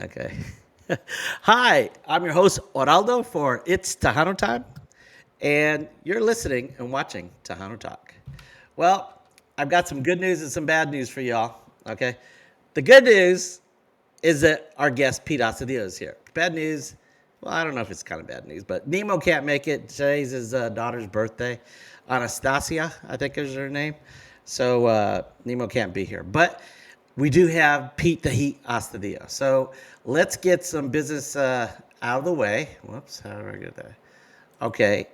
Okay. Hi, I'm your host, Oraldo, for It's Tejano Time, and you're listening and watching Tejano Talk. Well, I've got some good news and some bad news for y'all. Okay. The good news is that our guest, Pete Astudillo, is here. Bad news, well, I don't know if it's kind of bad news, but Nemo can't make it. Today's his daughter's birthday. Anastasia, I think is her name. So Nemo can't be here. But we do have Pete the Heat Astudillo. So let's get some business out of the way. Whoops, how do I get that? Okay,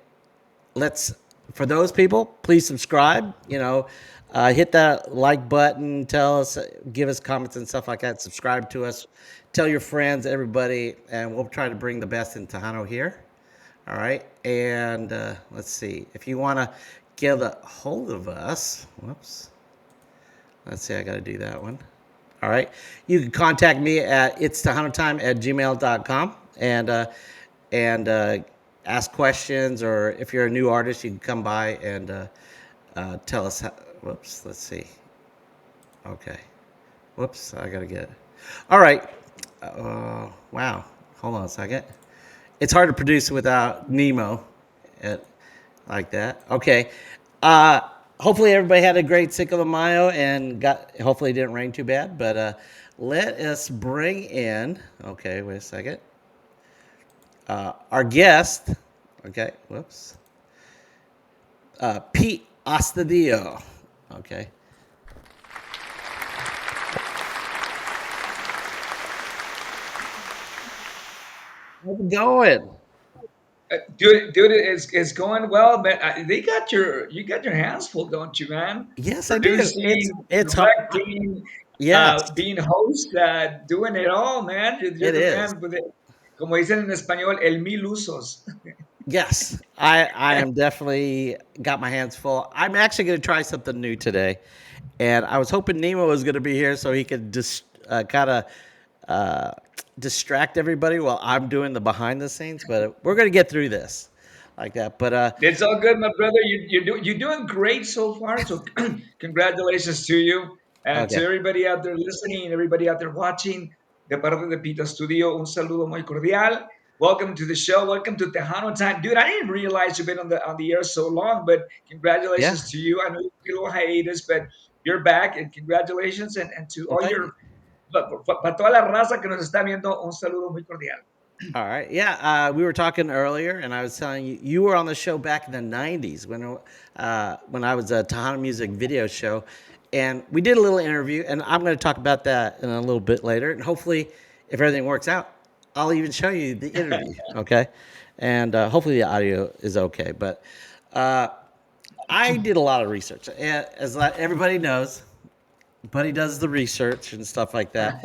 let's for those people, please subscribe. Hit that like button. Tell us, give us comments and stuff like that. Subscribe to us. Tell your friends, everybody, and we'll try to bring the best in Tejano here. All right, and let's see if you want to get a hold of us. Whoops. Let's see. I got to do that one. All right. You can contact me at itstehano@gmail.com and ask questions, or if you're a new artist, you can come by and tell us. Whoops. Let's see. Okay. Whoops. I got to get it. All right. Wow. Hold on a second. It's hard to produce without Nemo at, like that. Okay. Uh, Hopefully everybody had a great Cinco de Mayo and hopefully it didn't rain too bad. But let us bring in. Okay, wait a second. Our guest. Okay, whoops. Pete Astudillo. Okay. How's it going? Dude, it's going well, man. They got you got your hands full, don't you, man? Yes, I do. It's Producing, it's hard. directing, Yes, being host, doing it all, man. You're it the is. man with it. Como dicen en español, el mil usos. Yes, I am definitely got my hands full. I'm actually going to try something new today, and I was hoping Nemo was going to be here so he could just kind of uh, distract everybody while I'm doing the behind the scenes. But we're going to get through this like that. But It's all good, my brother. You're doing great so far. So congratulations to you and to okay, everybody out there listening, everybody out there watching. De parte de Pita Studio, un saludo muy cordial. Welcome to the show. Welcome to Tejano Time, dude. I didn't realize you've been on the air so long, but yeah. congratulations to you. I know you took a little hiatus, but you're back, and congratulations, and to Well, all thank you. your para toda la raza que nos está viendo, un saludo muy cordial. All right. Yeah. We were talking earlier, and I was telling you you were on the show back in the '90s when I was a Tejano music video show, and we did a little interview, and I'm going to talk about that in a little bit later, and hopefully, if everything works out, I'll even show you the interview. Okay, and hopefully the audio is okay. But uh, I did a lot of research, as everybody knows. Buddy does the research and stuff like that.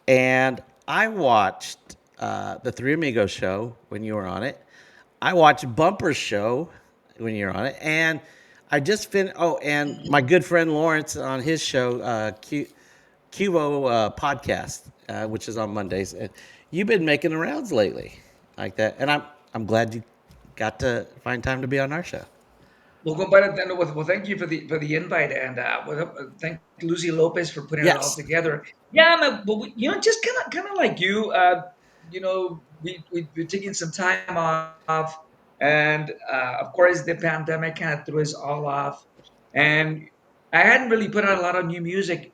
And I watched the Three Amigos show when you were on it. I watched Bumper's show when you were on it, and I just finished. Oh, and my good friend Lawrence on his show, Cubo podcast, which is on Mondays. And you've been making the rounds lately, like that, and I'm glad you got to find time to be on our show. Well, compadre, thank you for the invite, and thank Lucy Lopez for putting it all Yes. together. Yeah, man, but just kind of like you, we're taking some time off, and of course, the pandemic kind of threw us all off, and I hadn't really put out a lot of new music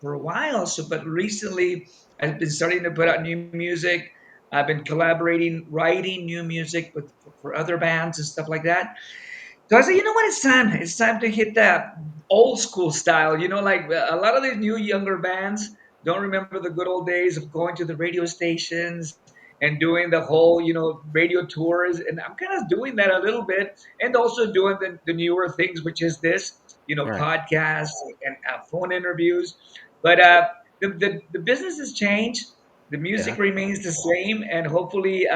for a while. So, but recently, I've been starting to put out new music. I've been collaborating, writing new music for other bands and stuff like that. So I said, you know what? It's time. It's time to hit that old school style. Like a lot of these new younger bands don't remember the good old days of going to the radio stations and doing the whole, radio tours. And I'm kind of doing that a little bit, and also doing the newer things, which is this, All right. podcasts and phone interviews. But the business has changed. The Yeah. music remains the same, and hopefully,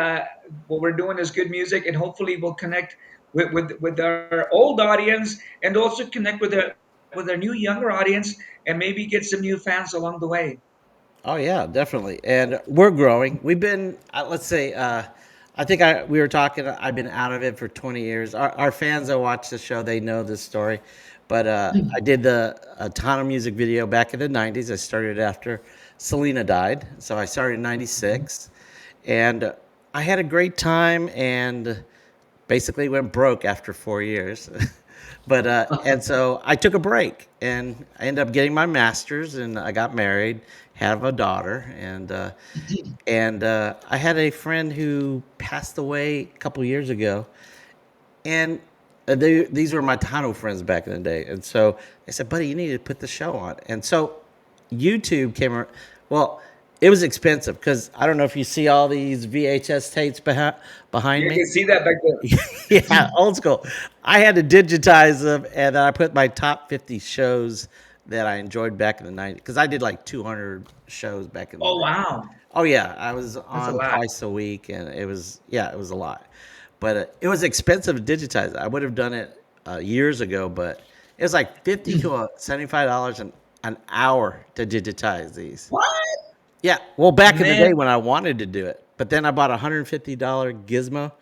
what we're doing is good music, and hopefully, we'll connect with our old audience, and also connect with our new younger audience, and maybe get some new fans along the way. Oh yeah, definitely. And we're growing. We've been let's say I think we were talking. I've been out of it for 20 years. Our fans that watch the show, they know this story. But I did the Tejano music video back in the 90s. I started after Selena died. So I started in 96. And I had a great time and basically went broke after 4 years. But and so I took a break and I ended up getting my master's and I got married, have a daughter, and I had a friend who passed away a couple years ago, and these were my Tano friends back in the day, and so they said, "Buddy, you need to put the show on." And so YouTube came around. Well, it was expensive because I don't know if you see all these VHS tapes behind You me. can see that back there. Yeah, old school. I had to digitize them, and then I put my top 50 shows that I enjoyed back in the 90s because I did like 200 shows back in the Oh day. wow, Oh yeah, I was that's a on lot. twice a week, and it was a lot, but it was expensive to digitize. I would have done it years ago, but it was like 50 to $75 an hour to digitize these. What? Yeah, well, back in the Man, day when I wanted to do it, but then I bought a $150 gizmo,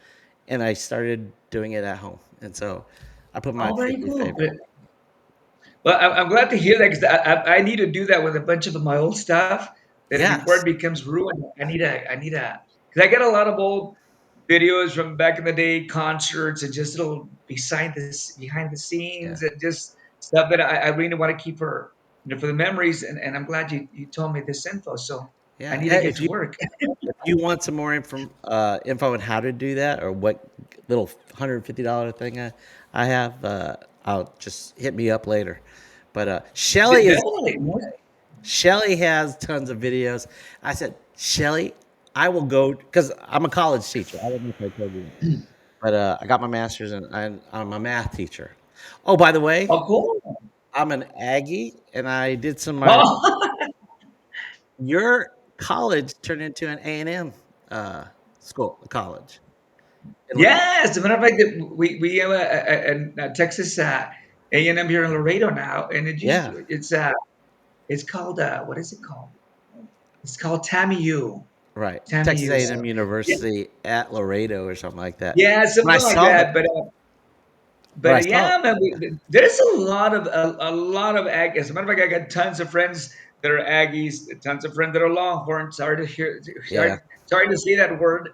and I started doing it at home, and so I put my oh, very 50 cool. favorite. Well, I'm glad to hear that because I need to do that with a bunch of my old stuff. That before it Yes, becomes ruined, because I get a lot of old videos from back in the day, concerts, and just little behind the yeah, scenes, and just stuff that I really want to keep for the memories. And I'm glad you told me this info, so I yeah. need to get If to you work. If you want some more info on how to do that or what little $150 thing I have, I'll just hit me up later. But Definitely. Shelly has tons of videos. I said, Shelly, I will go because I'm a college teacher. I don't know if I told you that, but I got my master's and I'm a math teacher. Oh, by the way, Oh, cool. I'm an Aggie, and I did some. Oh, Your college turned into an A&M school, college. In Laredo. yes. As a matter of fact, we have a Texas A&M here in Laredo now, and Yeah, it's called what is it called? It's called TAMU. right. Texas TAMU. A&M So yeah, University at Laredo or something like that. yeah, When I something like saw the, that. But when I saw, yeah, man, there's a lot of Aggies. As a matter of fact, I got tons of friends that are Aggies, tons of friends that are Longhorns. yeah, Sorry to say that word.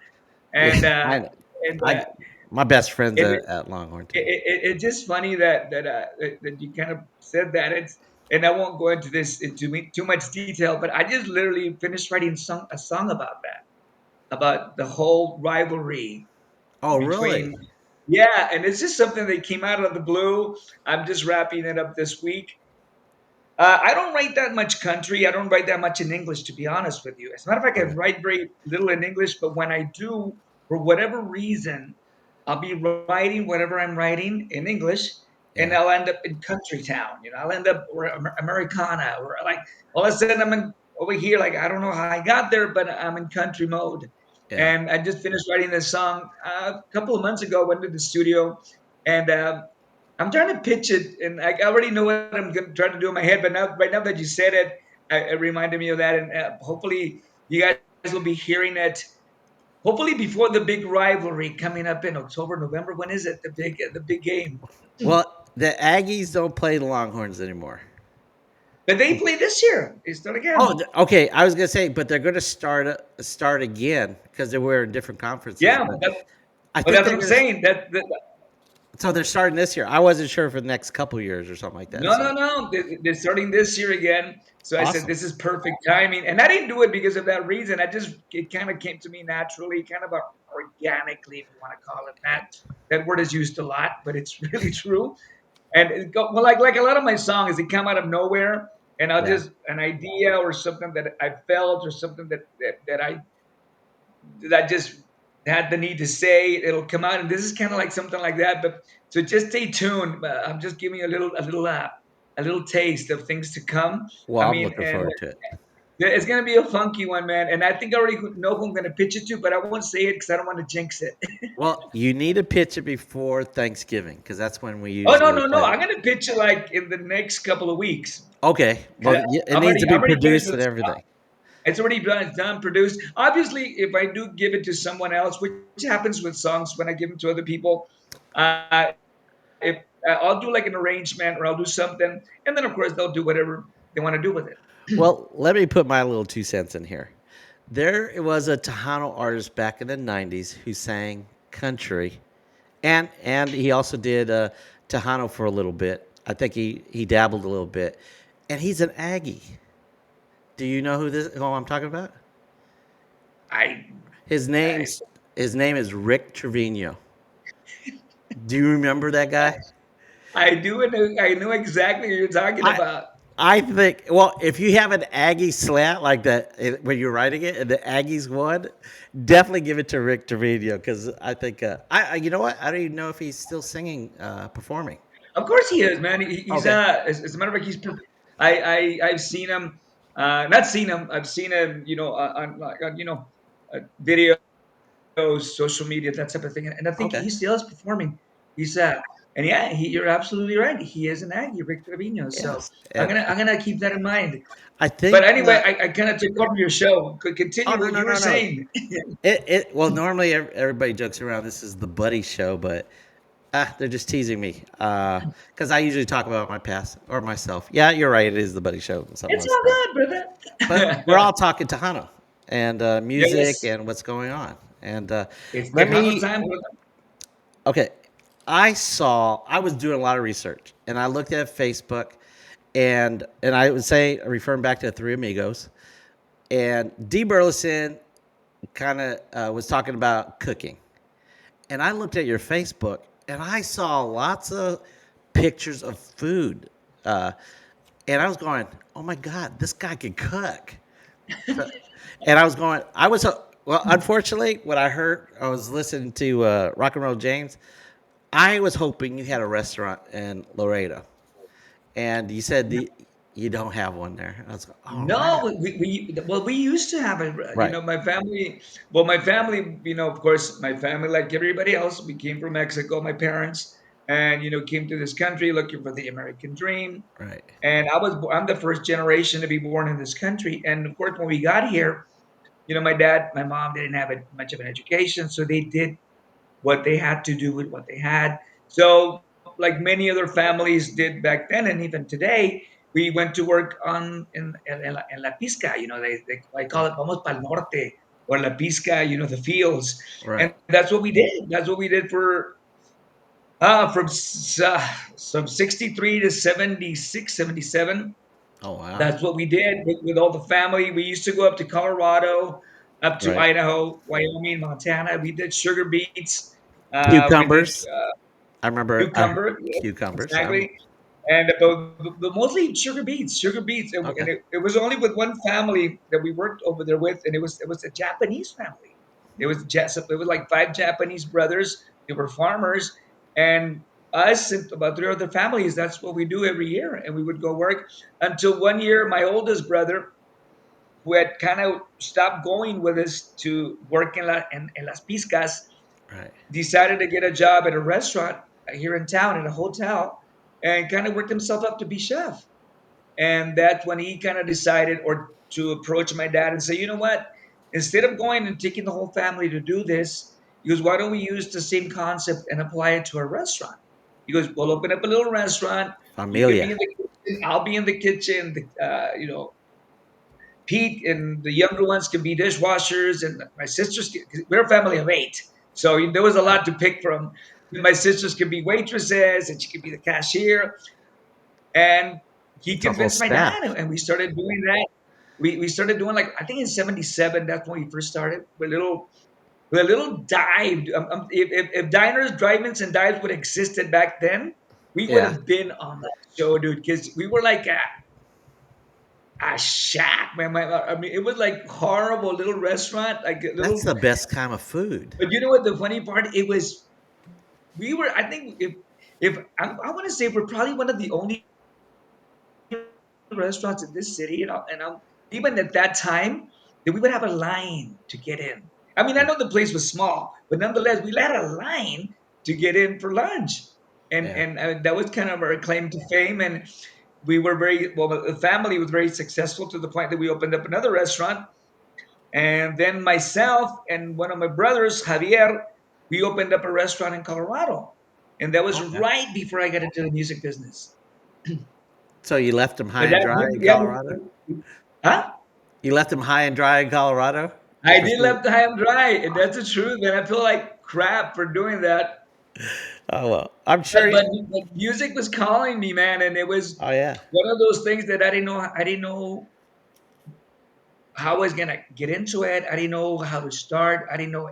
yeah, And I, and I, my best friends and at Longhorn too. it's just funny that you kind of said that. And I won't go into too much detail, but I just literally finished writing a song about that, about the whole rivalry Oh, really? between. Yeah, and it's just something that came out of the blue. I'm just wrapping it up this week. I don't write that much country. I don't write that much in English, to be honest with you. As a matter of fact, I Okay. write very little in English, but when I do, for whatever reason, I'll be writing whatever I'm writing in English, and Yeah, I'll end up in country town. I'll end up or Americana, or like all of a sudden over here. Like I don't know how I got there, but I'm in country mode. yeah. And I just finished writing this song a couple of months ago. Went to the studio, and I'm trying to pitch it, and I already know what I'm going to try to do in my head. But now, right now that you said it, it reminded me of that, and hopefully you guys will be hearing it. Hopefully before the big rivalry coming up in October, November. When is it? The big game. Well, the Aggies don't play the Longhorns anymore. But they play this year. They start Oh, again. okay. I was gonna say, but they're gonna start again because they were in different conferences. Yeah, But I but think that's what they're I'm gonna. saying. So they're starting this year. I wasn't sure for the next couple years or something like that. No, So no, no. They're starting this year again. So I said awesome. this is perfect timing, and I didn't do it because of that reason. It kind of came to me naturally, kind of organically, if you want to call it that. That word is used a lot, but it's really true. And well, like a lot of my songs, they come out of nowhere, and I'll Yeah. just an idea or something that I felt or something that I just had the need to say. It'll come out, and this is kind of like something like that. But so just stay tuned. I'm just giving you a little taste of things to come. Well, I I'm mean, looking and forward to it. it's gonna be a funky one, man. And I think I already know who I'm gonna pitch it to, but I won't say it because I don't want to jinx it. Well, you need to pitch it before Thanksgiving because that's when we Oh no, usually no, no! play them. I'm gonna pitch it like in the next couple of weeks. Okay. 'Cause Well, it needs to I've be already finished produced the and everything. It's already done. It's done, produced. Obviously, if I do give it to someone else, which happens with songs when I give them to other people, if I'll do like an arrangement or I'll do something, and then of course they'll do whatever they want to do with it. Well, let me put my little 2 cents in here. There was a Tejano artist back in the '90s who sang country, and he also did Tejano for a little bit. I think he dabbled a little bit, and he's an Aggie. Do you know who I'm talking about? I, His I, name's his name is Rick Trevino. Do you remember that guy? I do know. I know exactly what you're talking I about. I think, well, if you have an Aggie slat like that when you're writing it and the Aggies won, definitely give it to Rick Trevino because I think you know what, I don't even know if he's still singing, performing. Of course he is, man. He's Okay, as a matter of fact, I've seen him, not seen him. I've seen him, on videos, social media, that type of thing. And I think he still is okay, performing. He's and yeah, you're absolutely right. He is an Aggie, Rick Trevino. So yes, I'm and gonna keep that in mind. I But think anyway, I kind of took over your show. Could oh continue no what no you were no no, saying. it well normally everybody jokes around this is the buddy show, but they're just teasing me because I usually talk about my past or myself. Yeah, you're right, it is the buddy show in some It's respect. all good, But we're brother. all talking Tejano and music Yes, and what's going on. And it's let Tejano me, time, brother. okay, I was doing a lot of research and I looked at Facebook and I would say, referring back to the Three Amigos, and D. Burleson kind of was talking about cooking. And I looked at your Facebook and I saw lots of pictures of food. Uh, and I was going, oh my God, this guy can cook. So, and I was going, well, unfortunately, what I heard, I was listening to Rock and Roll James. I was hoping you had a restaurant in Laredo. And you said you don't have one there. I was like, oh, No, man. well, we used to have a, Right, my family, of course, my family, like everybody else, we came from Mexico, my parents, and, came to this country looking for the American dream. right. And I'm the first generation to be born in this country. And of course, when we got here, my dad, my mom didn't have much of an education. So they did what they had to do with what they had. So, like many other families did back then, and even today, we went to work in La Pizca. I call it vamos pa'l norte or La Pizca. The fields, Right. and that's what we did. That's what we did from 63 to 76, 77. Oh, wow. That's what we did with all the family. We used to go up to Colorado, up to Right. Idaho, Wyoming, Montana. We did sugar beets. We did Cucumbers. I remember I heard cucumber, yes, cucumbers. exactly. And but mostly sugar beets, and Okay. it was only with one family that we worked over there with, and it was a Japanese family. It was like five Japanese brothers. They were farmers, and us and about three other families. That's what we do every year, and we would go work until one year. My oldest brother, who had kind of stopped going with us to work in Las Piscas, Right. decided to get a job at a restaurant here in town at a hotel and kind of worked himself up to be chef. And that's when he kind of decided or to approach my dad and say, you know what? Instead of going and taking the whole family to do this, he goes, why don't we use the same concept and apply it to a restaurant? He goes, we'll open up a little restaurant. You can be Familia. in the kitchen. I'll be in the kitchen. Pete and the younger ones can be dishwashers, and my sisters. We're a family of eight, so there was a Right. lot to pick from. My sisters could be waitresses, and she could be the cashier. And he It's a whole convinced my dad, staff. and we started doing that. We started doing, like, I think in '77. That's when we first started with a little dive. If diners, drive-ins, and dives would have existed back then, we would Yeah. have been on that show, dude. Because we were like a shack, man. I mean, it was like horrible little restaurant, like a That's little. the best kind of food. But you know what? The funny part, it was we were. I think if I want to say we're probably one of the only restaurants in this city, and even at that time that we would have a line to get in. I mean, I know the place was small, but nonetheless, we had a line to get in for lunch, and Yeah. that was kind of our claim to fame. And we were very well. The family was very successful to the point that we opened up another restaurant. And then myself and one of my brothers, Javier, we opened up a restaurant in Colorado. And that was Okay. right before I got into the music business. So you left them high But and that, dry in yeah, Colorado? huh? You left them high and dry in Colorado to I did pursue. left the high and dry, and that's the truth. And I feel like crap for doing that. Oh well, I'm sure. But music was calling me, man, and it was Oh yeah, one of those things that I didn't know. I didn't know how I was gonna get into it. I didn't know how to start. I didn't know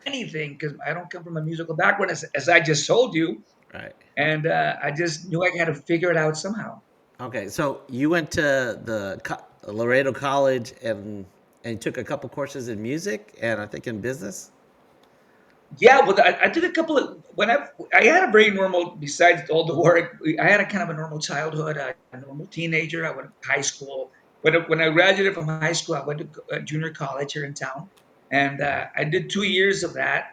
anything because I don't come from a musical background, as I just told you, right. and I just knew I had to figure it out somehow. Okay, so you went to the Laredo College and took a couple courses in music and I think in business. Yeah, well, I did a couple of when I had a very normal. Besides all the work, I had a kind of a normal childhood, a normal teenager. I went to high school. When I graduated from high school, I went to junior college here in town, and I did 2 years of that.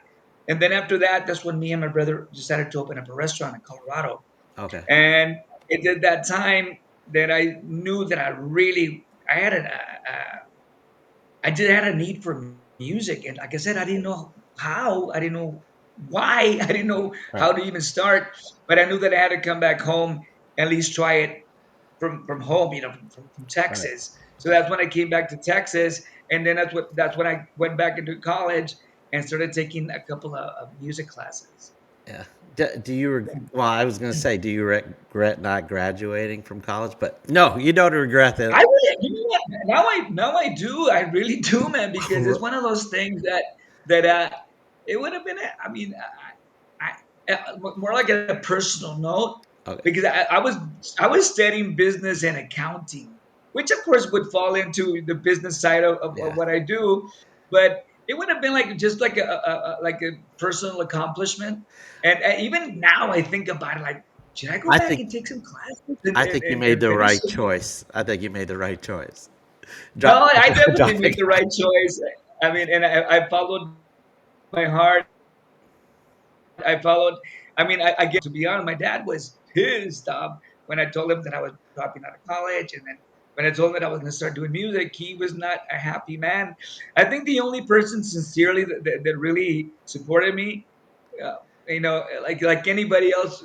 And then after that, that's when me and my brother decided to open up a restaurant in Colorado. Okay, And it did that time that I knew that I had I just had a need for music, and like I said, I didn't know how, I didn't know why, I didn't know right. how to even start, but I knew that I had to come back home and at least try it from home, from Right. Texas. So that's when I came back to Texas, and then that's when I went back into college and started taking a couple of music classes. Yeah. Do you well, I was going to say, do you regret not graduating from college? But no, you don't regret I it. really, you know what? Now I do. I really do, man, because it's one of those things that it would have been. I mean, more like a personal note Okay. because I was studying business and accounting, which of course would fall into the business side of Yeah. what I do, but it would have been like just like a personal accomplishment. And even now, I think about it like, should I go I back think and take some classes and I and, think you and, made and the finish right some? choice. I think you made the right choice. No, Drop, I definitely dropping. made the right choice. I mean, and I followed my heart. I followed. I mean, I get to be honest. My dad was pissed off when I told him that I was dropping out of college, and then when I told him that I was going to start doing music, he was not a happy man. I think the only person sincerely that really supported me, uh, like anybody else,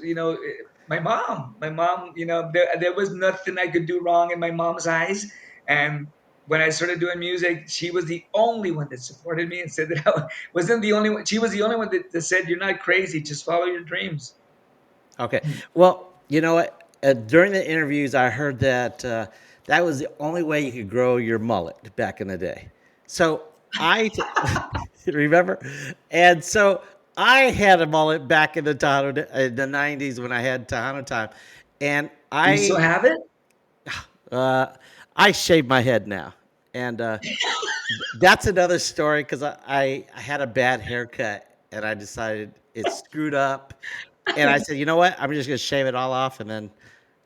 my mom, there was nothing I could do wrong in my mom's eyes. And when I started doing music, she was the only one that supported me and said that I wasn't the only one. She was the only one that said, "You're not crazy. Just follow your dreams." Okay. Well, you know what? During the interviews, I heard that that was the only way you could grow your mullet back in the day. So remember, and so I had a mullet back in the Tejano, in the '90s when I had Tejano time, and Do you still have it? uh, I shave my head now, and that's another story because I had a bad haircut and I decided it's screwed up. And I said, you know what? I'm just going to shave it all off. And then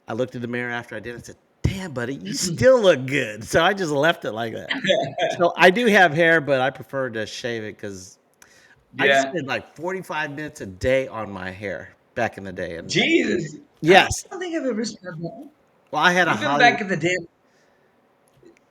I looked in the mirror after I did it and said, damn, buddy, you still look good. So I just left it like that. So I do have hair, but I prefer to shave it because I used to Yeah. spend like 45 minutes a day on my hair back in the day. And Jesus, I yes, don't think I've ever spent that. well, I had a Even Hollywood. back in the day,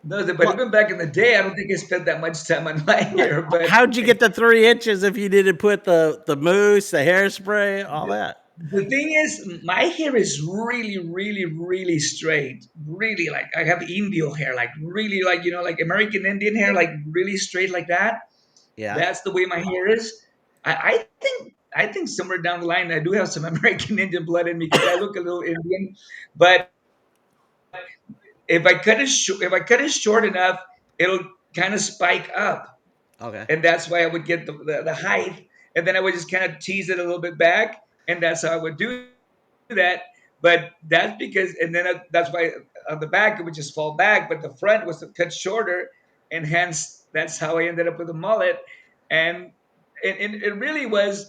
no, but Well, even back in the day, I don't think I spent that much time on my right. hair. But How'd you get the 3 inches if you didn't put the mousse, the hairspray, all that? the thing is, my hair is really, really, really straight. Really, like I have Indio hair, like really, like like American Indian hair, like really straight like that. Yeah. That's the way my hair is. I think somewhere down the line, I do have some American Indian blood in me because I look a little Indian. But if I cut it short enough, it'll kind of spike up, Okay. and that's why I would get the height, and then I would just kind of tease it a little bit back, and that's how I would do that. But that's because, and then that's why on the back it would just fall back, but the front was cut shorter, and hence that's how I ended up with a mullet, and it really was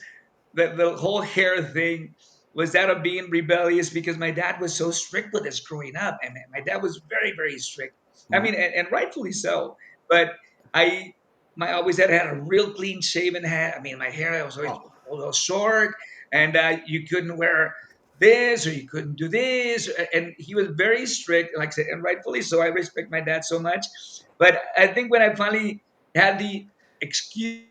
the whole hair thing was out of being rebellious because my dad was so strict with us growing up, and my dad was very, very strict. I Mhm. mean, and rightfully so. But I my always had a real clean shaven head. I mean, my hair was always Oh, a little short, and you couldn't wear. this or you couldn't do this. And he was very strict, like I said, and rightfully so. I respect my dad so much. But I think when I finally had the excuse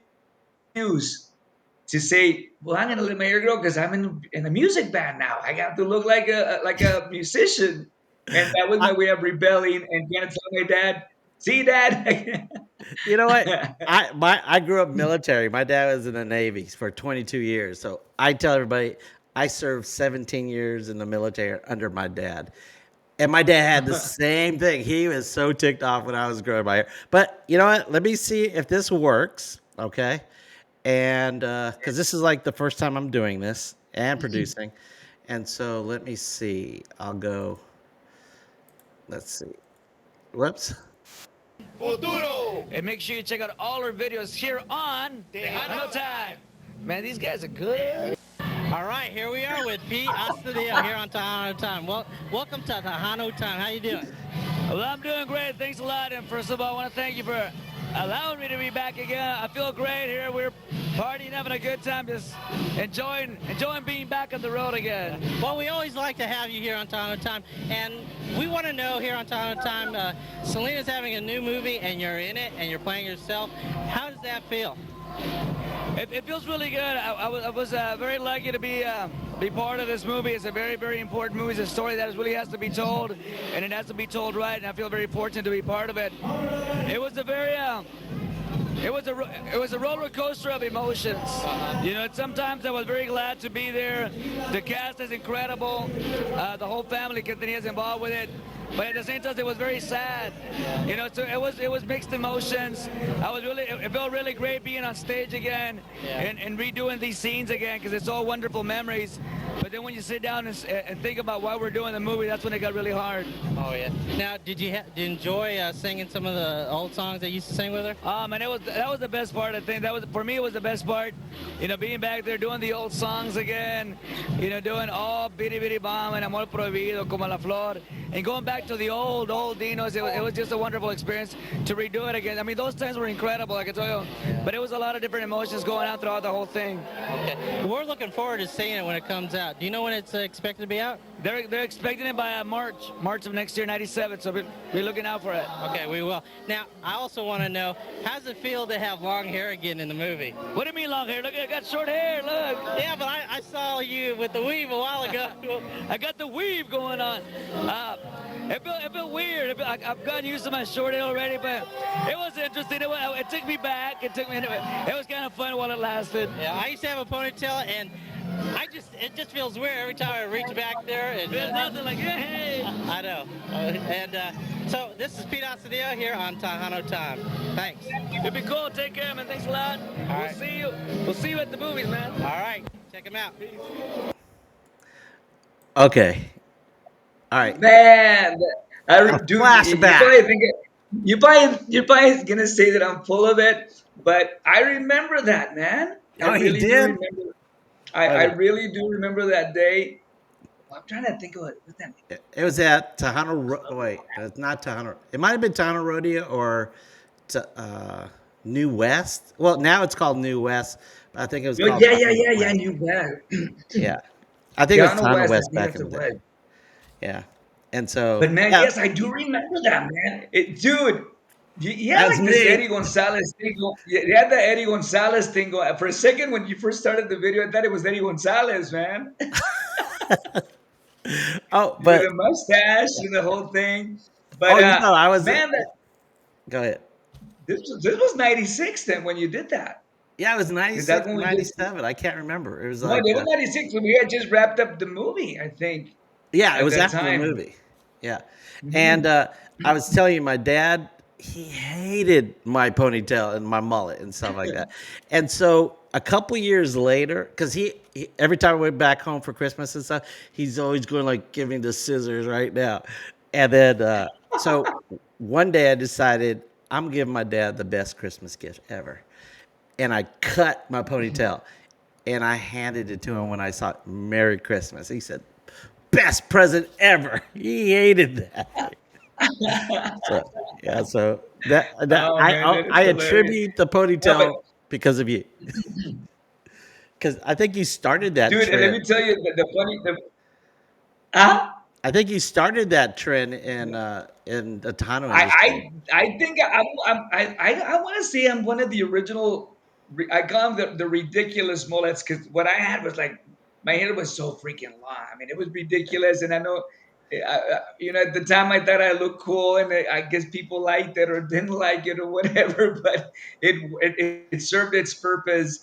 to say, "Well, I'm gonna let my hair grow because I'm in a music band now. I got to look like a musician," and that was I, my way of rebelling and trying to tell my dad, "See, Dad." you know what? I grew up military. My dad was in the Navy for 22 years. So I tell everybody I served 17 years in the military under my dad. And my dad had the same thing. He was so ticked off when I was growing my hair. But you know what? Let me see if this works. Okay. And because this is like the first time I'm doing this and producing. And so let me see. I'll go, let's see. Whoops. And make sure you check out all our videos here on Tejano Time. Man, these guys are good. All right, here we are with Pete Astudillo here on Tejano Time. Well, welcome to Tejano Time. How you doing? Well, I'm doing great. Thanks a lot. And first of all, I want to thank you for allowing me to be back again. I feel great here. We're partying, having a good time, just enjoying being back on the road again. Well, we always like to have you here on Tejano Time, and we want to know here on Tejano Time, Selena's having a new movie, and you're in it, and you're playing yourself. How does that feel? It feels really good. I was very lucky to be part of this movie. It's a very, very important movie. It's a story that really has to be told, and it has to be told right. And I feel very fortunate to be part of it. It was a very it was a roller coaster of emotions. You know, sometimes I was very glad to be there. The cast is incredible. The whole family continues involved with it. But at the same time, it was very sad. You know, so it was mixed emotions. It felt really great being on stage again and redoing these scenes again because it's all wonderful memories. But then when you sit down and think about why we're doing the movie, that's when it got really hard. Oh yeah. Now, did you enjoy singing some of the old songs that you used to sing with her? And that was the best part. I think that was for me. It was the best part. You know, being back there doing the old songs again. You know, doing all Biri Biri Bam and Amor Prohibido, Como la Flor, and going back to the old Dinos. It was just a wonderful experience to redo it again. I mean, those times were incredible, I can tell you. But it was a lot of different emotions going on throughout the whole thing. Okay. We're looking forward to seeing it when it comes out. Do you know when it's expected to be out? They're expecting it by March of next year, '97. So we're looking out for it. Okay, we will. Now, I also want to know, how does it feel to have long hair again in the movie? What do you mean long hair? Look, I got short hair. Look. Yeah, but I saw you with the weave a while ago. I got the weave going on. It felt weird. I've gotten used to my short hair already, but it was interesting. It took me back. It was kind of fun while it lasted. Yeah, I used to have a ponytail, and it just feels weird every time I reach back there. And, There's nothing like, hey. I know. So this is Pete Astudillo here on Tejano Time. Thanks. It'd be cool. Take care, man. Thanks a lot. Right. See you. We'll see you at the movies, man. All right. Check them out. Okay. All right. Man, dude, Flashback. you're probably gonna say that I'm full of it, but I remember that, man. Oh, I he really do did? remember. I really do remember that day. I'm trying to think of it. What's that? It was at wait, it's not Tejano. It might have been Tejano Rodeo or New West. Well, now it's called New West, but I think it was Oh, called yeah. West. New West. Yeah. I think it was Down Tejano West. I West think back that's in the the day. way. Yeah. And so, But man, yeah, yes, I do remember that, man. Dude, you had that's like this me. Eddie Gonzalez thing. You had the Eddie Gonzalez thing going. For a second, when you first started the video, I thought it was Eddie Gonzalez, man. Oh, With but a mustache and the whole thing. oh, But you thought I was man, go ahead. this was '96 then when you did that. Yeah, it was Is that 96 or when we just 97. I can't remember. It was no? like It was '96 when we had just wrapped up the movie. I think yeah, it at was that after the time. movie. Yeah. And Mhm. I was telling you, my dad, he hated my ponytail and my mullet and stuff like that. And so a couple years later, because he every time I went back home for Christmas and stuff, he's always going like, give me the scissors right now. And then, so one day I decided I'm giving my dad the best Christmas gift ever. And I cut my ponytail and I handed it to him when I saw Merry Christmas. He said, best present ever. He hated that. So yeah, so that Oh man, that is I hilarious. attribute the No, but ponytail because of you. Because I think you started that dude, and let trend. me tell you the funny. Huh? I think you started that trend in the Tejano I industry. I think I want to say I'm one of the original. I call them the ridiculous mullets because what I had was like my hair was so freaking long. I mean, it was ridiculous, and I know. At the time I thought I looked cool, and I guess people liked it or didn't like it or whatever. But it served its purpose.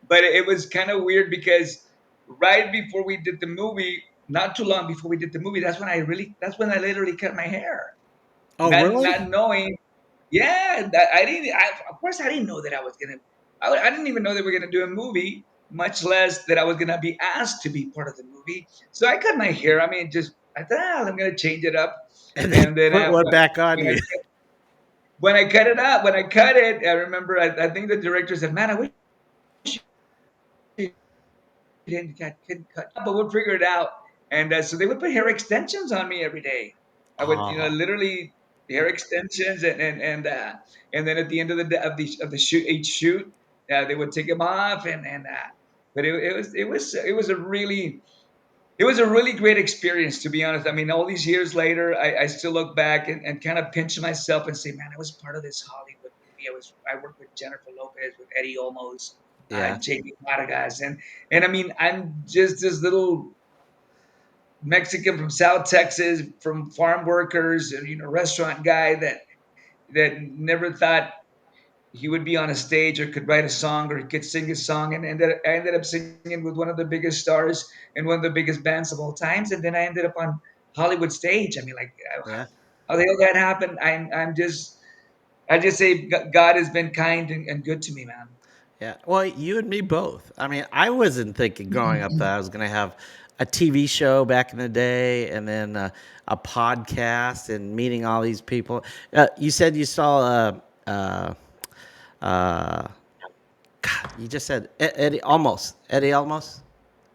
But it was kind of weird because right before we did the movie, not too long before we did the movie, that's when I literally cut my hair, Oh, not really? knowing. Yeah, that, I didn't. Of course, I didn't know that I was gonna. I didn't even know they were gonna do a movie, much less that I was gonna be asked to be part of the movie. So I cut my hair. I mean, just I thought, I'm gonna change it up, And then and then put one back on when I you. when I cut it up, when I cut it, I remember I think the director said, "Man, I wish couldn't cut, but we'll figure it out." And so they would put hair extensions on me every day. I would, Oh, literally hair extensions, and then at the end of the shoot, each shoot, they would take them off, but it was a really great experience, to be honest. I mean, all these years later, I still look back and kind of pinch myself and say, man, I was part of this Hollywood movie. I worked with Jennifer Lopez, with Eddie Olmos, yeah, Jamie Vargas, and I mean, I'm just this little Mexican from South Texas, from farm workers, and restaurant guy that never thought he would be on a stage or could write a song or could sing a song, and I ended up singing with one of the biggest stars and one of the biggest bands of all times, and then I ended up on Hollywood stage. I mean, like, yeah. how the hell that happened? I just say God has been kind and good to me, man. Yeah. Well, you and me both. I mean, I wasn't thinking growing up that I was going to have a TV show back in the day and then a podcast and meeting all these people. You said you saw uh, God, you just said Eddie almost.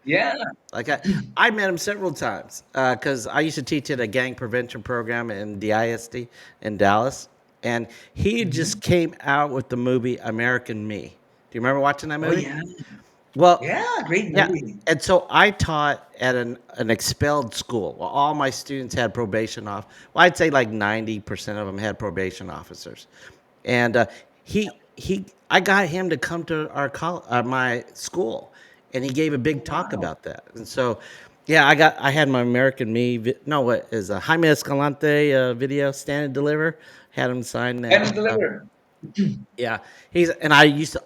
Yeah. Like I met him several times because I used to teach at a gang prevention program in the ISD in Dallas, and he just Mhm. came out with the movie American Me. Do you remember watching that Oh movie? yeah. Well, Yeah. Great yeah. movie. And so I taught at an expelled school. Well, all my students had probation off. Well, I'd say like 90% of them had probation officers. And I got him to come to my school, and he gave a Oh big talk wow. about that. And so, yeah, I had my American Me. No, what is a Jaime Escalante video, Stand and Deliver. Had him sign And that. deliver. Yeah, and I used to.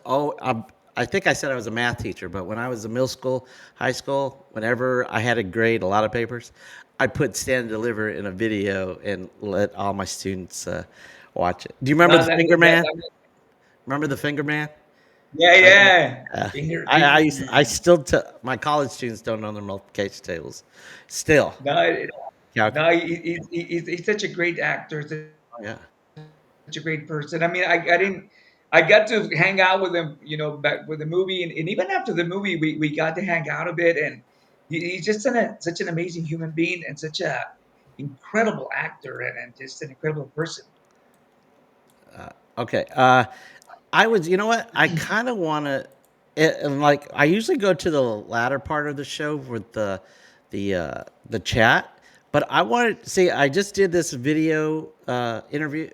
I think I said I was a math teacher, but when I was in middle school, high school, whenever I had to grade a lot of papers, I put Stand and Deliver in a video and let all my students watch it. Do you remember No, the Finger Man? that Remember the Finger Man? yeah, Like, yeah. uh, I Finger used I man. still my college students don't know their multiplication tables. Still, No, calc. no, he's such a great actor, such a great Yeah, person. I mean, I got to hang out with him, back with the movie, and even after the movie, we got to hang out a bit, and he's just such an amazing human being and such a incredible actor and just an incredible person. okay. I was, you know what? I kind of want to, and like I usually go to the latter part of the show with the chat, but I wanted to see. I just did this video interview,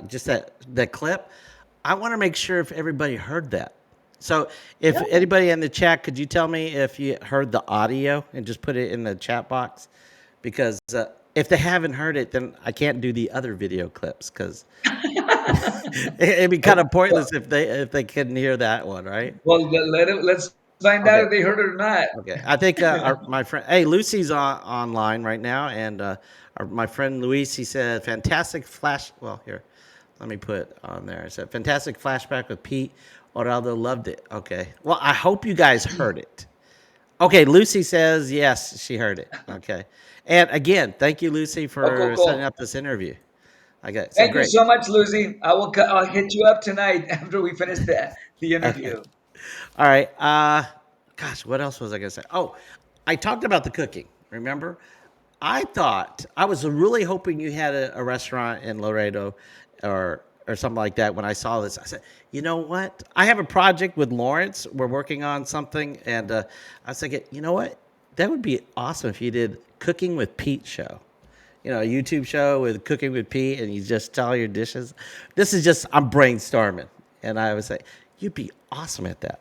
just that clip. I want to make sure if everybody heard that. So, if Yeah. anybody in the chat, could you tell me if you heard the audio and just put it in the chat box? Because if they haven't heard it, then I can't do the other video clips because it'd be kind Oh, of pointless if they couldn't hear that one, right? well, let's find out Okay, if they heard it or not. okay. I think my friend, hey, Lucy's online right now, and my friend Luis, he said, "Fantastic flash." Well, here, let me put on there. It said, "Fantastic flashback with Pete. Oraldo loved it." Okay. Well, I hope you guys heard it. Okay, Lucy says yes, she heard it. Okay, and again, thank you, Lucy, Oh, cool, for setting cool. up this interview. Okay, so Thank you great. so much, Lucy. I'll hit you up tonight after we finish the Okay. interview. All right. Gosh, what else was I gonna say? Oh, I talked about the cooking. Remember? I thought I was really hoping you had a restaurant in Laredo, or something like that. When I saw this, I said, you know what? I have a project with Lawrence. We're working on something, and I was thinking, you know what? That would be awesome if you did Cooking with Pete show. A YouTube show with Cooking with Pete, and you just tell your dishes. This is just I'm brainstorming, and I would say you'd be awesome at that.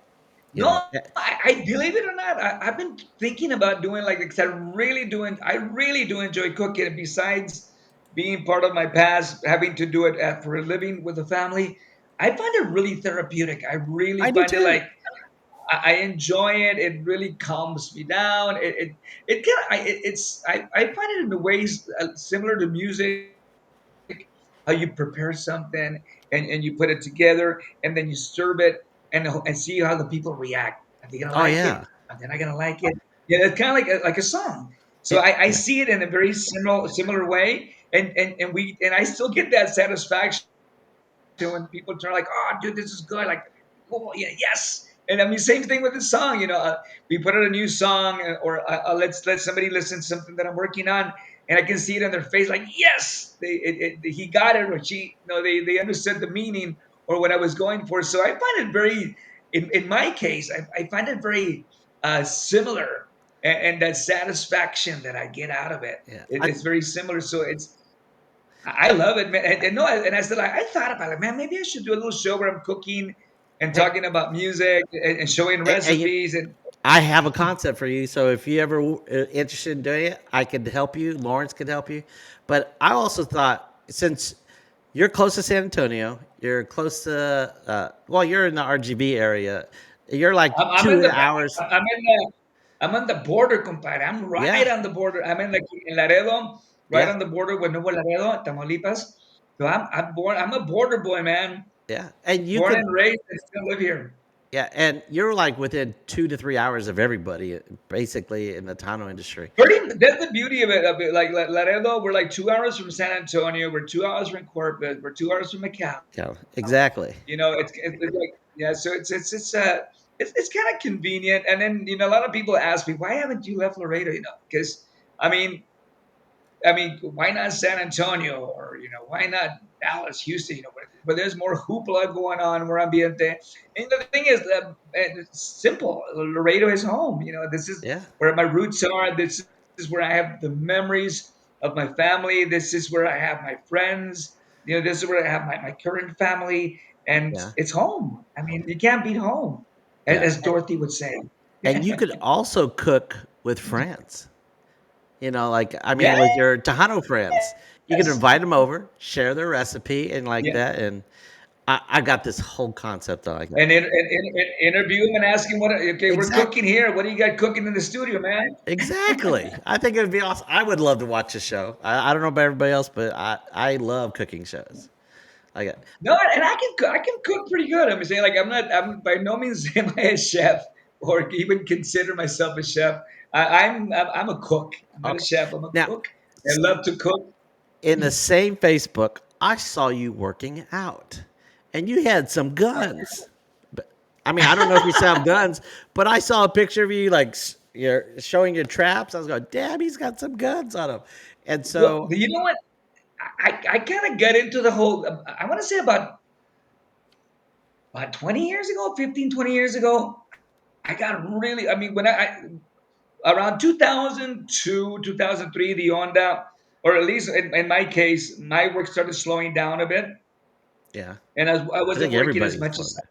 You know, No, I believe it or not, I've been thinking about doing like because I really do enjoy cooking. And besides being part of my past, having to do it for a living with a family, I find it really therapeutic. I really I do find it too. like I enjoy it. It really calms me down. It kind of I find it in the ways similar to music, how you prepare something and you put it together and then you serve it and see how the people react. Are they gonna like it? Oh Are yeah, they not gonna like it? Yeah, it's kind of like a song. So I yeah, see it in a very similar way, and I still get that satisfaction when people turn like, "Oh, dude, this is good!" Like, "Oh, yeah, yes." And I mean, same thing with the song. We put out a new song, or let's let somebody listen to something that I'm working on, and I can see it in their face, like, "Yes, he got it," or she, they understood the meaning or what I was going for. So I find it very, in my case, I find it very similar, and that satisfaction that I get out of it, yeah. it's very similar. So I love it, man. And no, and I said, like, I thought about it, man. Maybe I should do a little show where I'm cooking and Hey, talking about music and showing and recipes. And I have a concept for you. So if you ever interested in doing it, I could help you. Lawrence could help you. But I also thought since you're close to San Antonio, you're close to well, you're in the RGB area. You're like I'm in two the hours. I'm on the border, compadre. I'm right Yeah, on the border. I'm in like in Laredo, right yeah, on the border with Nuevo Laredo, Tamaulipas. So I'm a border boy, man. yeah. And you Born could, and raised and still live here. yeah, and you're like within 2 to 3 hours of everybody, basically in the Tano industry. That's the beauty of it. Like Laredo, we're like 2 hours from San Antonio. We're 2 hours from Corpus. We're 2 hours from McAllen. Yeah, exactly. It's like, yeah. So it's kind of convenient. And then a lot of people ask me, why haven't you left Laredo? Because I mean, why not San Antonio, or why not Dallas, Houston? Where there's more hoopla going on, more ambiente. And the thing is, it's simple. Laredo is home. This is Yeah, where my roots are. This is where I have the memories of my family. This is where I have my friends. This is where I have my current family, and yeah, it's home. I mean, you can't beat home, yeah. as Dorothy would say. And you could also cook with friends. Like I mean, Yes. with your Tejano friends, you can invite them over, share their recipe, and like Yeah. that. And I got this whole concept on like that. And interview him and ask him okay, we're Exact, cooking here. What do you got cooking in the studio, man? exactly. I think it would be awesome. I would love to watch a show. I don't know about everybody else, but I love cooking shows. I got No, and I can cook pretty good. I'm saying, like, I'm by no means am I a chef or even consider myself a chef. I'm a cook. I'm not a okay. chef. I'm a Now, cook. I love to cook. in the same Facebook, I saw you working out, and you had some guns. But I mean, I don't know if you still have guns, but I saw a picture of you like you're showing your traps. I was going, damn, he's got some guns on him. And Well, so, you know what? I kind of got into the whole. I want to say about 20 years ago, 15, 20 years ago. I got really. I mean, when around 2002, 2003, the Honda, or at least in my case, my work started slowing down a bit, yeah, and I I think wasn't working as everybody's much slowing as. down.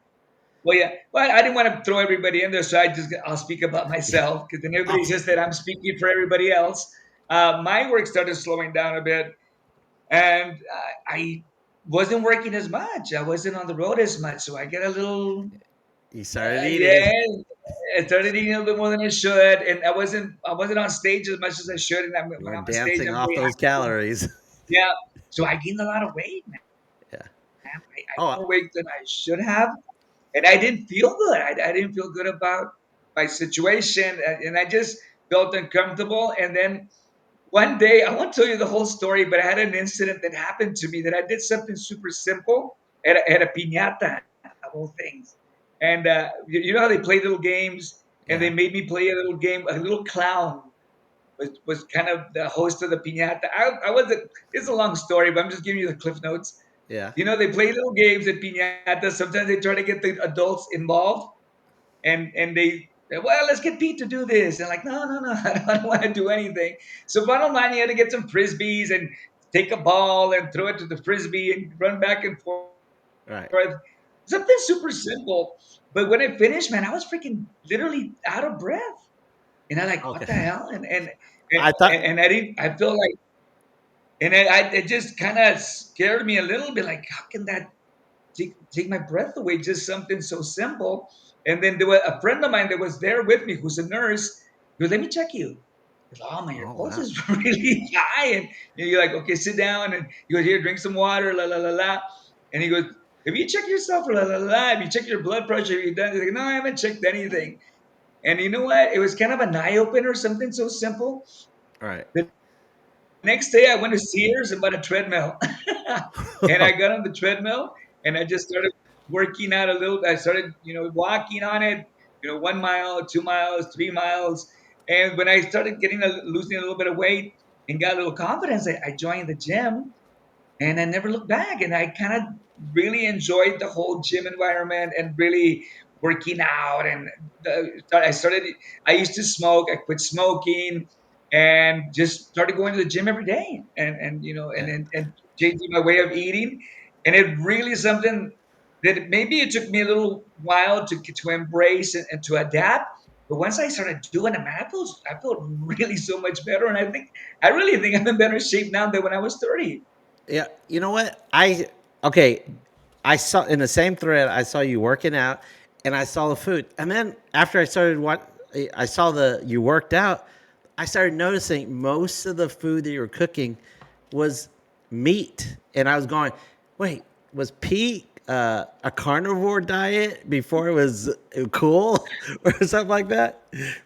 Well, yeah, but I didn't want to throw everybody in there, so I'll speak about Yeah. myself because then everybody Awesome. says that I'm speaking for everybody else. My work started slowing down a bit, and I wasn't working as much. I wasn't on the road as much, so I get a little. You started Yeah, eating. I started eating a little bit more than I should, and I wasn't on stage as much as I should. And You when were I'm on stage, dancing I'm off very those active. calories. Yeah, so I gained a lot of weight, man. Yeah. I Oh, more weight than I should have, and I didn't feel good. I didn't feel good about my situation, and I just felt uncomfortable. And then one day, I won't tell you the whole story, but I had an incident that happened to me that I did something super simple at a piñata of all things. And you know how they play little games, and they yeah, made me play a little game. A little clown was kind of the host of the piñata. I wasn't. It's a long story, but I'm just giving you the cliff notes. yeah, They play little games at piñata. Sometimes they try to get the adults involved, and they well, let's get Pete to do this. And like, no, no, no, I don't want to do anything. So bottom line, you had to get some frisbees and take a ball and throw it to the frisbee and run back and forth. Right. Something super simple. But when I finished, man, I was freaking literally out of breath. And I like, what Okay. the hell? And, I thought. and I didn't, I feel like, and it just kind of scared me a little bit. Like, how can that take my breath away? Just something so simple. And then there was a friend of mine that was there with me, who's a nurse. He goes, "Let me check you." He goes, "Oh man, your Oh pulse wow. is really high." And you're like, "Okay, sit down." And he goes, "Here, drink some water." La la la la. And he goes, "Have you checked yourself? La la la la. Have you checked your blood pressure? Have you done?" He's like, "No, I haven't checked anything." And you know what? It was kind of an eye opener. Something so simple. Right. The next day, I went to Sears and bought a treadmill. And I got on the treadmill and I just started working out a little. I started, walking on it, 1 mile, 2 miles, 3 miles. And when I started losing a little bit of weight and got a little confidence, I joined the gym and I never looked back. And I kind of really enjoyed the whole gym environment and really working out. And I started. I used to smoke. I quit smoking, and just started going to the gym every day. And Yeah. and changing my way of eating. And it really is something that maybe it took me a little while to embrace and to adapt. But once I started doing it, man, I felt really so much better. And I really think I'm in better shape now than when I was 30. Yeah, you know what? Okay, I saw in the same thread. I saw you working out, and I saw the food. And then after I started what I saw the you worked out, I started noticing most of the food that you were cooking was meat, and I was going, wait, was Pete a carnivore diet before it was cool or something like that?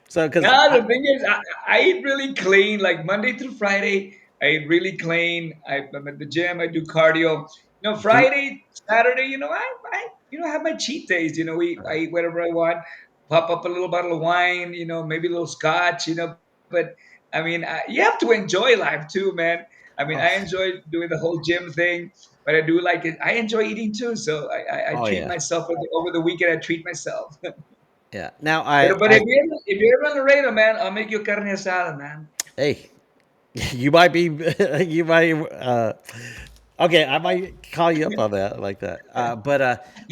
So because Yeah, the thing is, I eat really clean. Like Monday through Friday, I eat really clean. I'm at the gym. I do cardio. do you, Friday, Saturday, I have my cheat days. I eat whatever I want. Pop up a little bottle of wine. Maybe a little scotch. But I mean, you have to enjoy life too, man. I mean, oh, I enjoy doing the whole gym thing, but I do like it. I enjoy eating too, so I oh treat yeah, myself over the weekend. I treat myself. yeah. Now But I if you're on the radar, man, I'll make you carne asada, man. hey, you might be, you might, okay, I might call you up on that like that.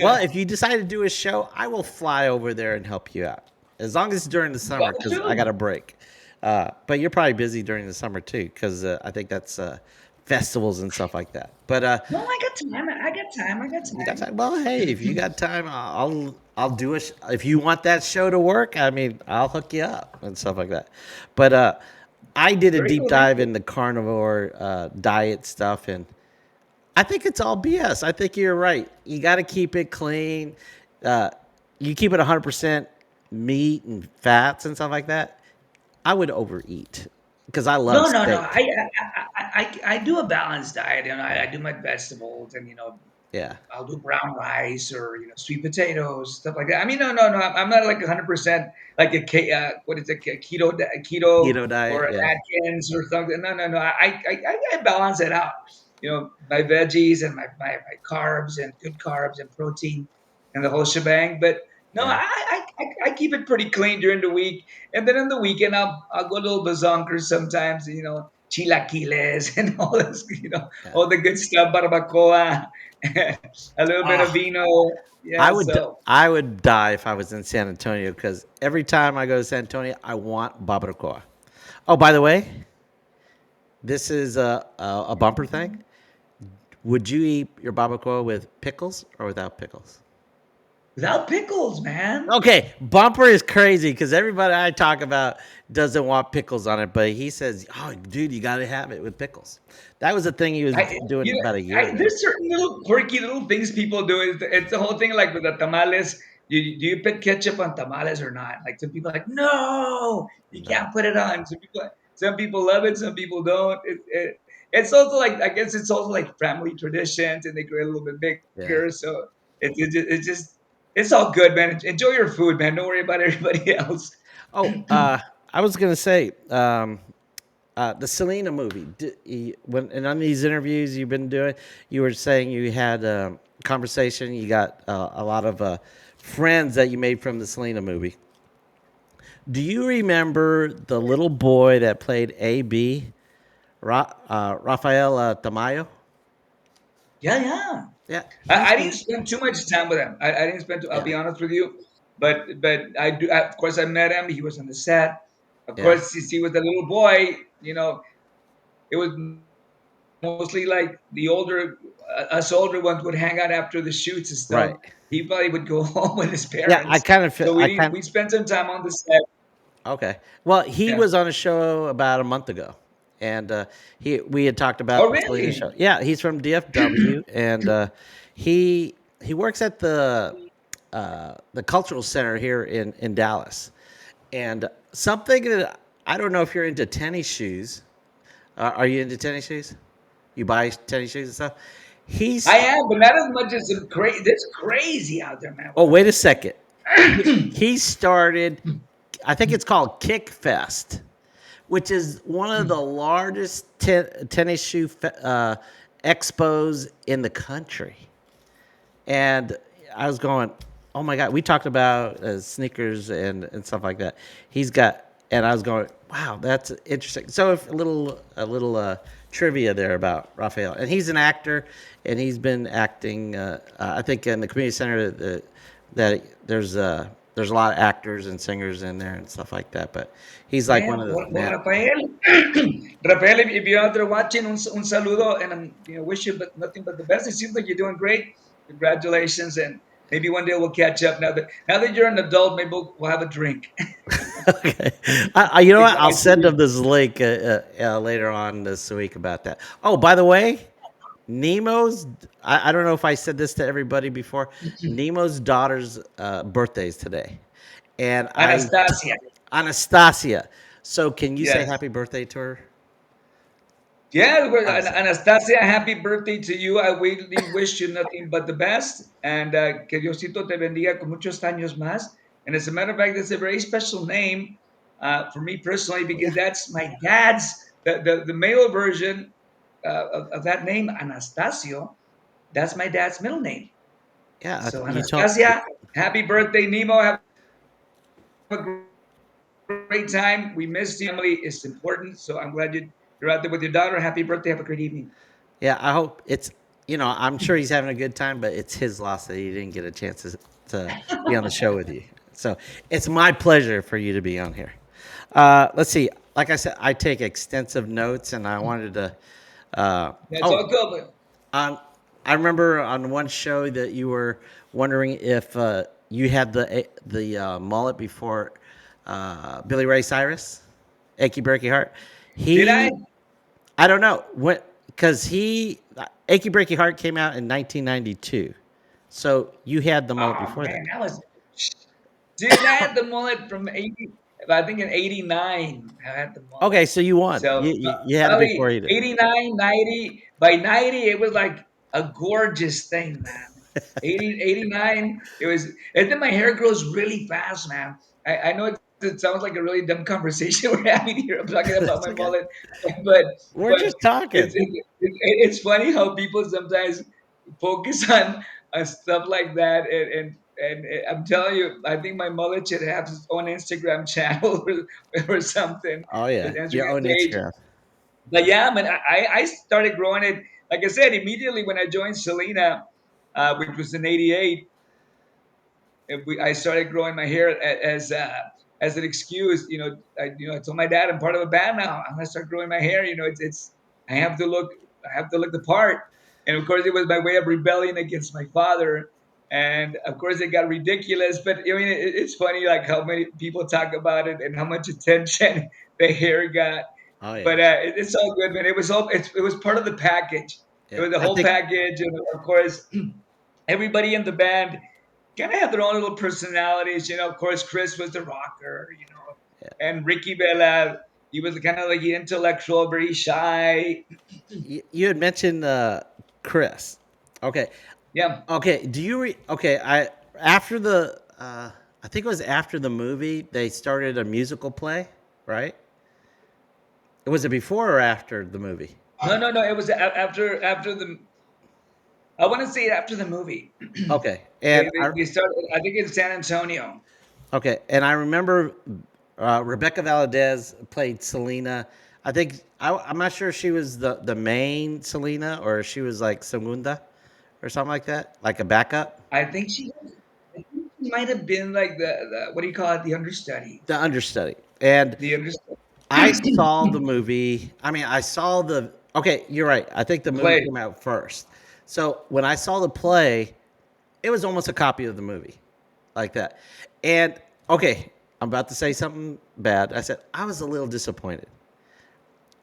Well, if you decide to do a show, I will fly over there and help you out. As long as it's during the Well, summer, because I got shoot. a break. But you're probably busy during the summer too, because I think that's festivals and stuff like that. No, I got time. I got time. I got You got time. time? Well, hey, if you got time, I'll do it. If you want that show to work, I mean, I'll hook you up and stuff like that. But I did a Very deep cool. Thank dive you. in the carnivore diet stuff, and I think it's all BS. I think you're right. You got to keep it clean. Uh, you keep it 100% meat and fats and stuff like that. I would overeat because I love No, no, no. steak. I do a balanced diet. I Yeah, do my vegetables, and yeah, I'll do brown rice or sweet potatoes, stuff like that. I mean, no, no, no. I'm not like 100% like what is it, keto keto diet. or an Yeah, Atkins or something. No, no, no. I balance it out. My veggies and my carbs and good carbs and protein and the whole shebang. But no, yeah, I keep it pretty clean during the week, and then on the weekend I'll go a little bazonkers sometimes. Chilaquiles and all this. yeah. All the good stuff, barbacoa. A little bit of Ah, vino. I Yeah, would so I would die if I was in San Antonio because every time I go to San Antonio, I want barbacoa. Oh, by the way, this is a bumper thing. Would you eat your barbacoa with pickles or without pickles? without pickles, man. Okay, bumper is crazy because everybody I talk about doesn't want pickles on it, but he says, "Oh, dude, you got to have it with pickles." That was a thing he was I doing you know about a year ago. there's certain little quirky little things people do. It's the whole thing like with the tamales. Do you put ketchup on tamales or not? Like some people are like, no, you No, can't put it on. Some people love it, some people don't. It's also like I guess it's also like family traditions, and they grow a little bit yeah. bigger. So it's all good, man. Enjoy your food, man. Don't worry about everybody else. Oh, I was gonna say, the Selena movie. When and on these interviews you've been doing, you were saying you had a conversation. You got a lot of friends that you made from the Selena movie. Do you remember the little boy that played AB, Rafael Tamayo? Yeah, yeah. Yeah, I he's didn't spend too much time with him. I didn't spend. I'll yeah, be honest with you, but I do. Of course, I met him. He was on the set. Of yeah, course, since he was a little boy, it was mostly like the older, us older ones would hang out after the shoots and stuff. He right. probably would go home with his parents. Yeah, I So kind of feel, we I spent kind some time on the set. okay. Well, he Yeah. was on a show about a month ago, and we had talked Oh, about the Selena really? show. Yeah, he's from DFW, and he works at the cultural center here in Dallas. And something that I don't know if you're into tennis shoes. Are you into tennis shoes? You buy tennis shoes and stuff. I He's am, but not as much as some crazy. It's crazy out there, man. oh wait a second. He started. I think it's called Kick Fest, which is one of the largest tennis shoe expos in the country. And I was going, oh my god, we talked about sneakers and stuff like that. He's got, and I was going, wow, that's interesting. So if a little trivia there about Raphael, and he's an actor, and he's been acting. I think in the community center that there's a lot of actors and singers in there and stuff like that. But he's like Yeah, one of the well, man. Rafael, Rafael, if you're out there watching, un saludo, and I'm, wish you but nothing but the best. It seems like you're doing great. Congratulations, and maybe one day we'll catch up. Now that you're an adult, maybe we'll have a drink. Okay. You know It's what? I'll nice to send meet him this link later on this week about that. Oh, by the way, Nemo's. I don't know if I said this to everybody before. Nemo's daughter's birthday's today, and Anastasia. Anastasia. So can you say Yes. happy birthday to her? Yeah, well, Anastasia. Anastasia, happy birthday to you. I really wish you nothing but the best. And que Diosito te bendiga con muchos años más. And as a matter of fact, it's a very special name for me personally Oh, yeah. because that's my dad's, the male version of that name, Anastasio. That's my dad's middle name. Yeah. So, You told. Anastasia, happy birthday, Nemo. Have a great time. We missed you. Family is important. So, I'm glad you're out there with your daughter. Happy birthday. Have a great evening. Yeah, I hope it's. I'm sure he's having a good time, but it's his loss that he didn't get a chance to be on the show with you. So it's my pleasure for you to be on here. Let's see. Like I said, I take extensive notes, and I wanted to. That's Oh, all good. But on. I remember on one show that you were wondering if you had the mullet before Billy Ray Cyrus, Achy Breaky Heart. did I? He I don't know what because he Achy Breaky Heart came out in 1992, so you had the mullet Oh before that. man, that was dude. I had the mullet from 80. I think in '89, I had the mullet. Okay, so you won. So You had it before probably he did. 89, 90. By 90, it was like a gorgeous thing, man. 80, 89, it was. And then my hair grows really fast, man. I know it sounds like a really dumb conversation we're having here. I'm talking about That's my okay. mullet, but We're but just talking. it's funny how people sometimes focus on stuff like that, and I'm telling you, I think my mullet should have its own Instagram channel or something, Oh yeah, an your Instagram own page. Instagram. But yeah, man, I started growing it. Like I said, immediately when I joined Selena, which was in '88, I started growing my hair as an excuse. I told my dad I'm part of a band now. I'm gonna start growing my hair. It's I have to look I have to look the part. And of course, it was my way of rebelling against my father. And of course, it got ridiculous. But I mean, it's funny like how many people talk about it and how much attention the hair got. Oh yeah, But it's all good, man. It was part of the package. It yeah. was the I whole think package, and of course, everybody in the band kind of have their own little personalities. Of course, Chris was the rocker, yeah. and Ricky Bella, he was kind of like the intellectual, very shy. You had mentioned Chris. Okay, Yeah. okay. Okay, I after the I think it was after the movie they started a musical play, right? Was it before or after the movie? No, no, no. It was after the. I want to say after the movie. Okay, They started, I think, in San Antonio. okay, and I remember Rebecca Valadez played Selena. I'm not sure if she was the main Selena or she was like segunda or something like that, like a backup. I think I think she might have been like the what do you call it? The understudy. The understudy. And The understudy. I saw the movie. I mean, I saw the. Okay, you're right. I think the The movie play. came out first. So when I saw the play, it was almost a copy of the movie, like that. And okay, I'm about to say something bad. I said I was a little disappointed.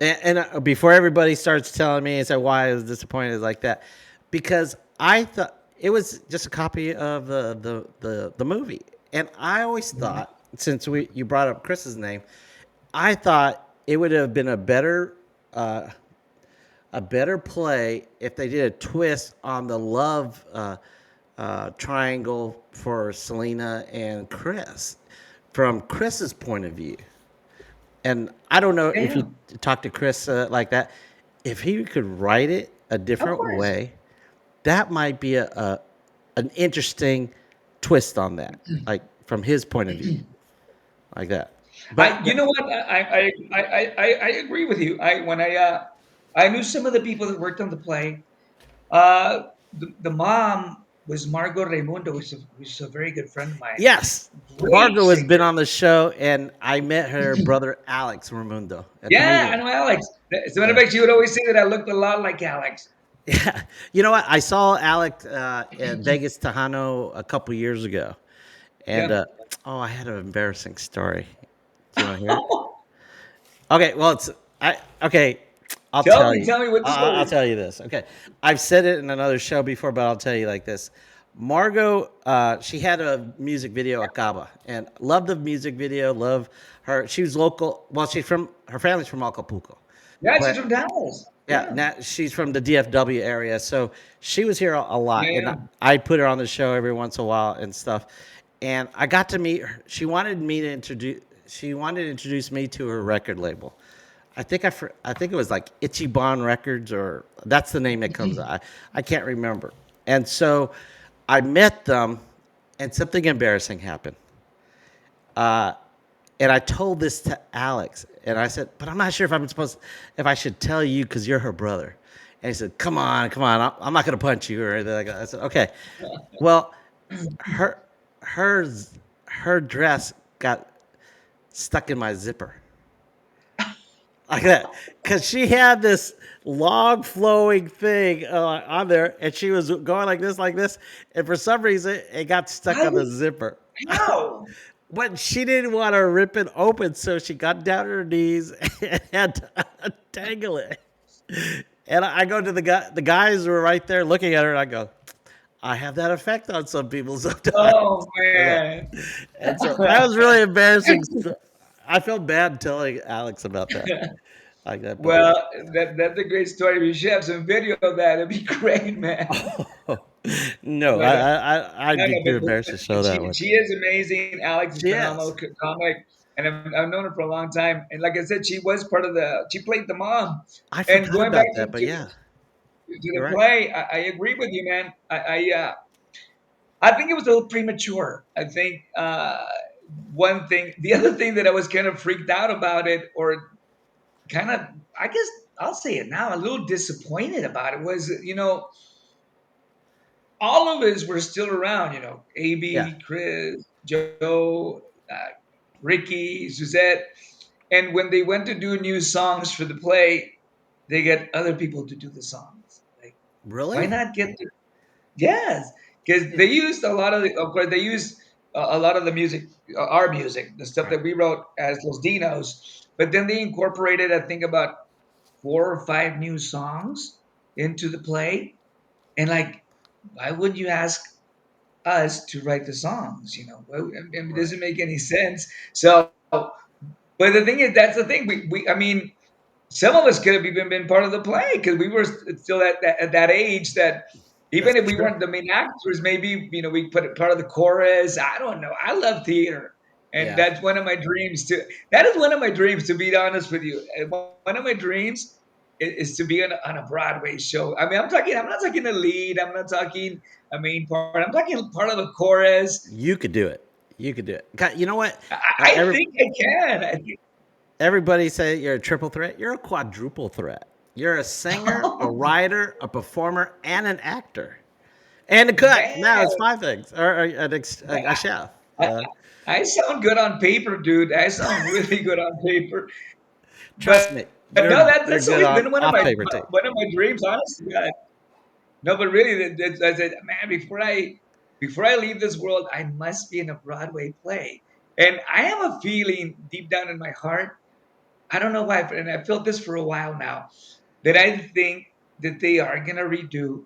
And before everybody starts telling me and say why I was disappointed like that, because I thought it was just a copy of the movie, and I always Mhm. thought since we you brought up Chris's name, I thought it would have been uh, a better play if they did a twist on the love triangle for Selena and Chris from Chris's point of view. And I don't know if Yeah, you talk to Chris like that. If he could write it a of different course. way, that might be a an interesting twist on that, like from his point of view, like that. But You know what? I agree with you. I knew some of the people that worked on the play. The mom was Margot Raimundo, who's a very good friend of mine. yes, Great Margot has been singer. on the show, and I met her brother Alex Ramundo, a Yeah, I comedian. know Alex. As a matter of Yeah. fact, she would always say that I looked a lot like Alex. Yeah, you know what? I saw Alex at Vegas Tejano a couple years ago, and Yeah. oh, I had an embarrassing story. Do you want to hear it? Okay, well, it's I. Okay, I'll tell you. Tell me what the I'll story. tell you this. Okay, I've said it in another show before, but I'll tell you like this. Margot, she had a music video at Cabo, and loved the music video. Love her. She was local. Well, she's from her family's from Acapulco, Yeah, she's but from Dallas. yeah, Yeah. now she's from the DFW area, so she was here a lot, and Yeah. I put her on the show every once in a while and stuff. And I got to meet her. She wanted me to introduce. She wanted to introduce me to her record label. I think it was like Itchy Bond Records, or that's the name that comes. I can't remember. And so I met them, and something embarrassing happened. And I told this to Alex, and I said, "But I'm not sure if I should tell you because you're her brother." And he said, come on, I'm not going to punch you or anything like that." I said, "Okay." Well, her her her dress got stuck in my zipper like that because she had this long flowing thing on there, and she was going like this, and for some reason it got stuck Why on the would zipper. how? But she didn't want to rip it open, so she got down on her knees and had to untangle it. And I go to the guy. The guys were right there looking at her, and I go, "I have that effect on some people sometimes." Oh Okay. man. And so that was really embarrassing. I felt bad telling Alex about that, like that. But Well, that's a great story. We should have some video of that. It'd be great, man. no, But I'd no, be no, too embarrassed to show but that one. she is amazing. Alex is She phenomenal is. comic, and I've known her for a long time. And like I said, she was part of the. She played the mom. I And forgot going back about that, but yeah, to you're the right. play, I agree with you, man. I think it was a little premature. I think one thing, the other thing that I was kind of freaked out about it, or kind of, I guess I'll say it now, a little disappointed about it was, all of us were still around, Yeah, AB, Chris, Joe, Ricky, Suzette. And when they went to do new songs for the play, they get other people to do the songs. Like, why really? not get the, yes, because they used a lot of of course, they used a lot of the music, our music, the stuff Right. that we wrote as Los Dinos. But then they incorporated, I think, about 4 or 5 new songs into the play. And like, why wouldn't you ask us to write the songs? Well, I mean, it Right. doesn't make any sense. So, but the thing is, that's the thing. I mean, some of us could have even been part of the play because we were still at that age that even That's if we true. weren't the main actors, maybe we put it part of the chorus. I don't know. I love theater, and Yeah. that's one of my dreams to. That is one of my dreams, to be honest with you. And one of my dreams is to be on a Broadway show. I mean, I'm talking. I'm not talking the lead. I'm not talking a main part. I'm talking part of the chorus. You could do it. You could do it. You know what? I Every think I can. I think, everybody say you're a triple threat. You're a quadruple threat. You're a singer, a writer, a performer, and an actor, and a cook. Now it's man, five things, or a chef. I, I sound good on paper, dude. I sound really good on paper. Trust But me, no, that's you're always good been on off paper too. one of my dreams, honestly. God. No, but really, I said, man, before I leave this world, I must be in a Broadway play. And I have a feeling deep down in my heart, I don't know why, and I felt this for a while now, that I think that they are gonna redo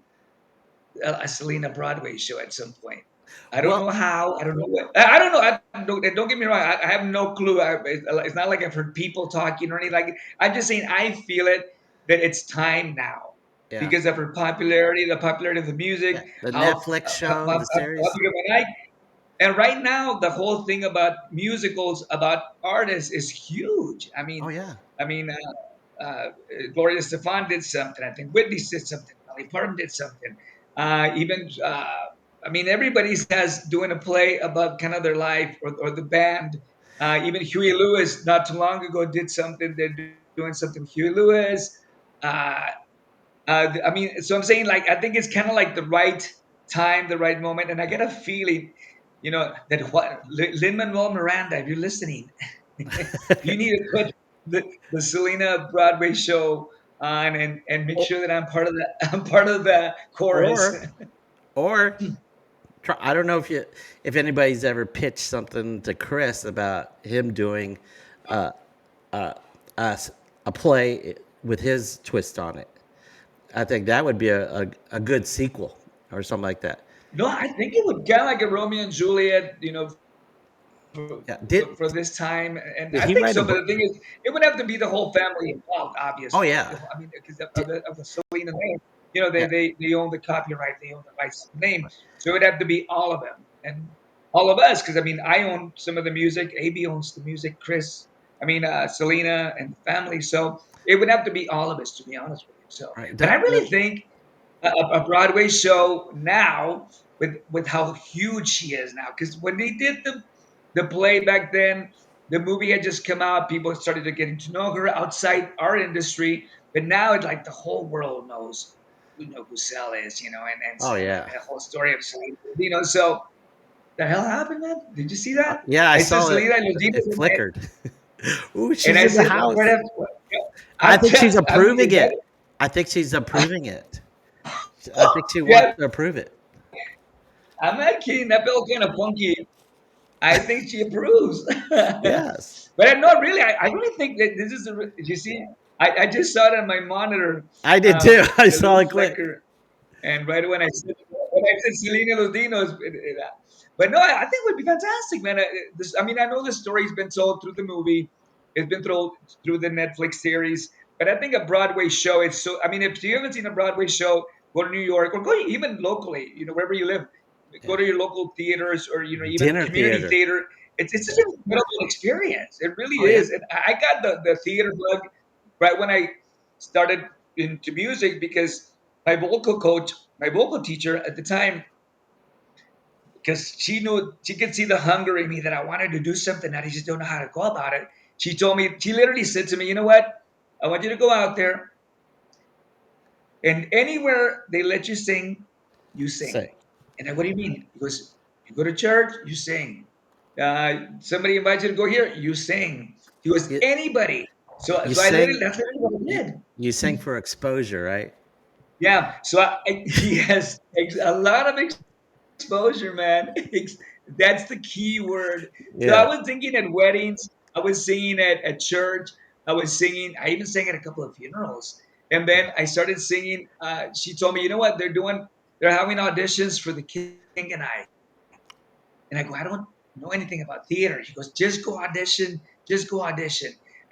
a Selena Broadway show at some point. I don't Well, know how. I don't know what. I don't know. Don't get me wrong. I have no clue. It's not like I've heard people talking or anything like it. I'm just saying I feel it that it's time now yeah, because of her popularity, the popularity of the music, yeah. The how Netflix how, show, how, the how series. popular when I and right now, the whole thing about musicals, about artists, is huge. Oh yeah. I mean, Gloria Stefan did something. I think Whitney did something. Dolly Parton did something. Even, I mean, everybody has doing a play about kind of their life or the band. Even Huey Lewis, not too long ago, did something. They're doing something. Huey Lewis. Uh, I mean, so I'm saying like I think it's kind of like the right time, the right moment, and I get a feeling, that what Lin Manuel Miranda, if you're listening, you need to put the Selena Broadway show on and make or sure that I'm part of the I'm part of the chorus. or or I don't know if anybody's ever pitched something to Chris about him doing uh, uh, a play with his twist on it. I think that would be a good sequel or something like that. No, I think it would kind of like a Romeo and Juliet, for this Yeah. time, and I think so. But the thing Did he is, write a it book? would have to be the whole family involved, obviously. Oh I mean, yeah. because of Did, the Selena name, yeah. they own the copyright, they own the rights to the name, so it would have to be all of them and all of us. Because I mean, I own some of the music, AB owns the music, Chris, Selena and the family. So it would have to be all of us, to be honest with you. So, Right. but I really think a Broadway show now with how huge she is now. Because when they did the play back then, the movie had just come out. People started to getting to know her outside our industry, but now it's like the whole world knows who Sel is, Oh yeah. and the whole story of Selena. So the hell happened, man? Did you see that? Yeah, I I said saw it. Selena Lodino, It flickered. Ooh, and she's I in the said, house. "What have?" I think she's I mean, approving is that? it. I think she's approving it. I think she wants Yeah, to approve it. I'm not kidding. That felt kind of funky. I think she approves. But Yes, I'm not really. I really think that this is you see, I just saw it on my monitor, I did too. I the saw little it click. flicker, and right when I said Selena Lodino, but no, I think it would be fantastic, man. I know the story's been told through the movie, it's been told through the Netflix series, but I think a Broadway show. It's so. I mean, if you haven't seen a Broadway show, go to New York or go even locally, wherever you live, Yeah. go to your local theaters or even Dinner community theater. theater. It's such Yeah. an incredible experience. It Oh really yeah. is, and I got the theater bug right when I started into music because my vocal coach, my vocal teacher at the time, because she knew she could see the hunger in me that I wanted to do something that I just don't know how to go about it. She told me, she literally said to me, you know what? I want you to go out there and anywhere they let you sing, you sing. Say And I, what do you mean? He goes, you go to church, you sing. Somebody invites you to go here, you sing. He goes, you, anybody. So, you so I literally, sing. that's literally what I You, did. you sing for exposure, right? Yeah. So he has a lot of exposure, man. That's the key word. So I Yeah. was thinking at weddings, I was singing at church, I was singing, I even sang at a couple of funerals. And then I started singing. She told me, you know what, they're having auditions for The King and I. And I go, I don't know anything about theater. She goes, just go audition.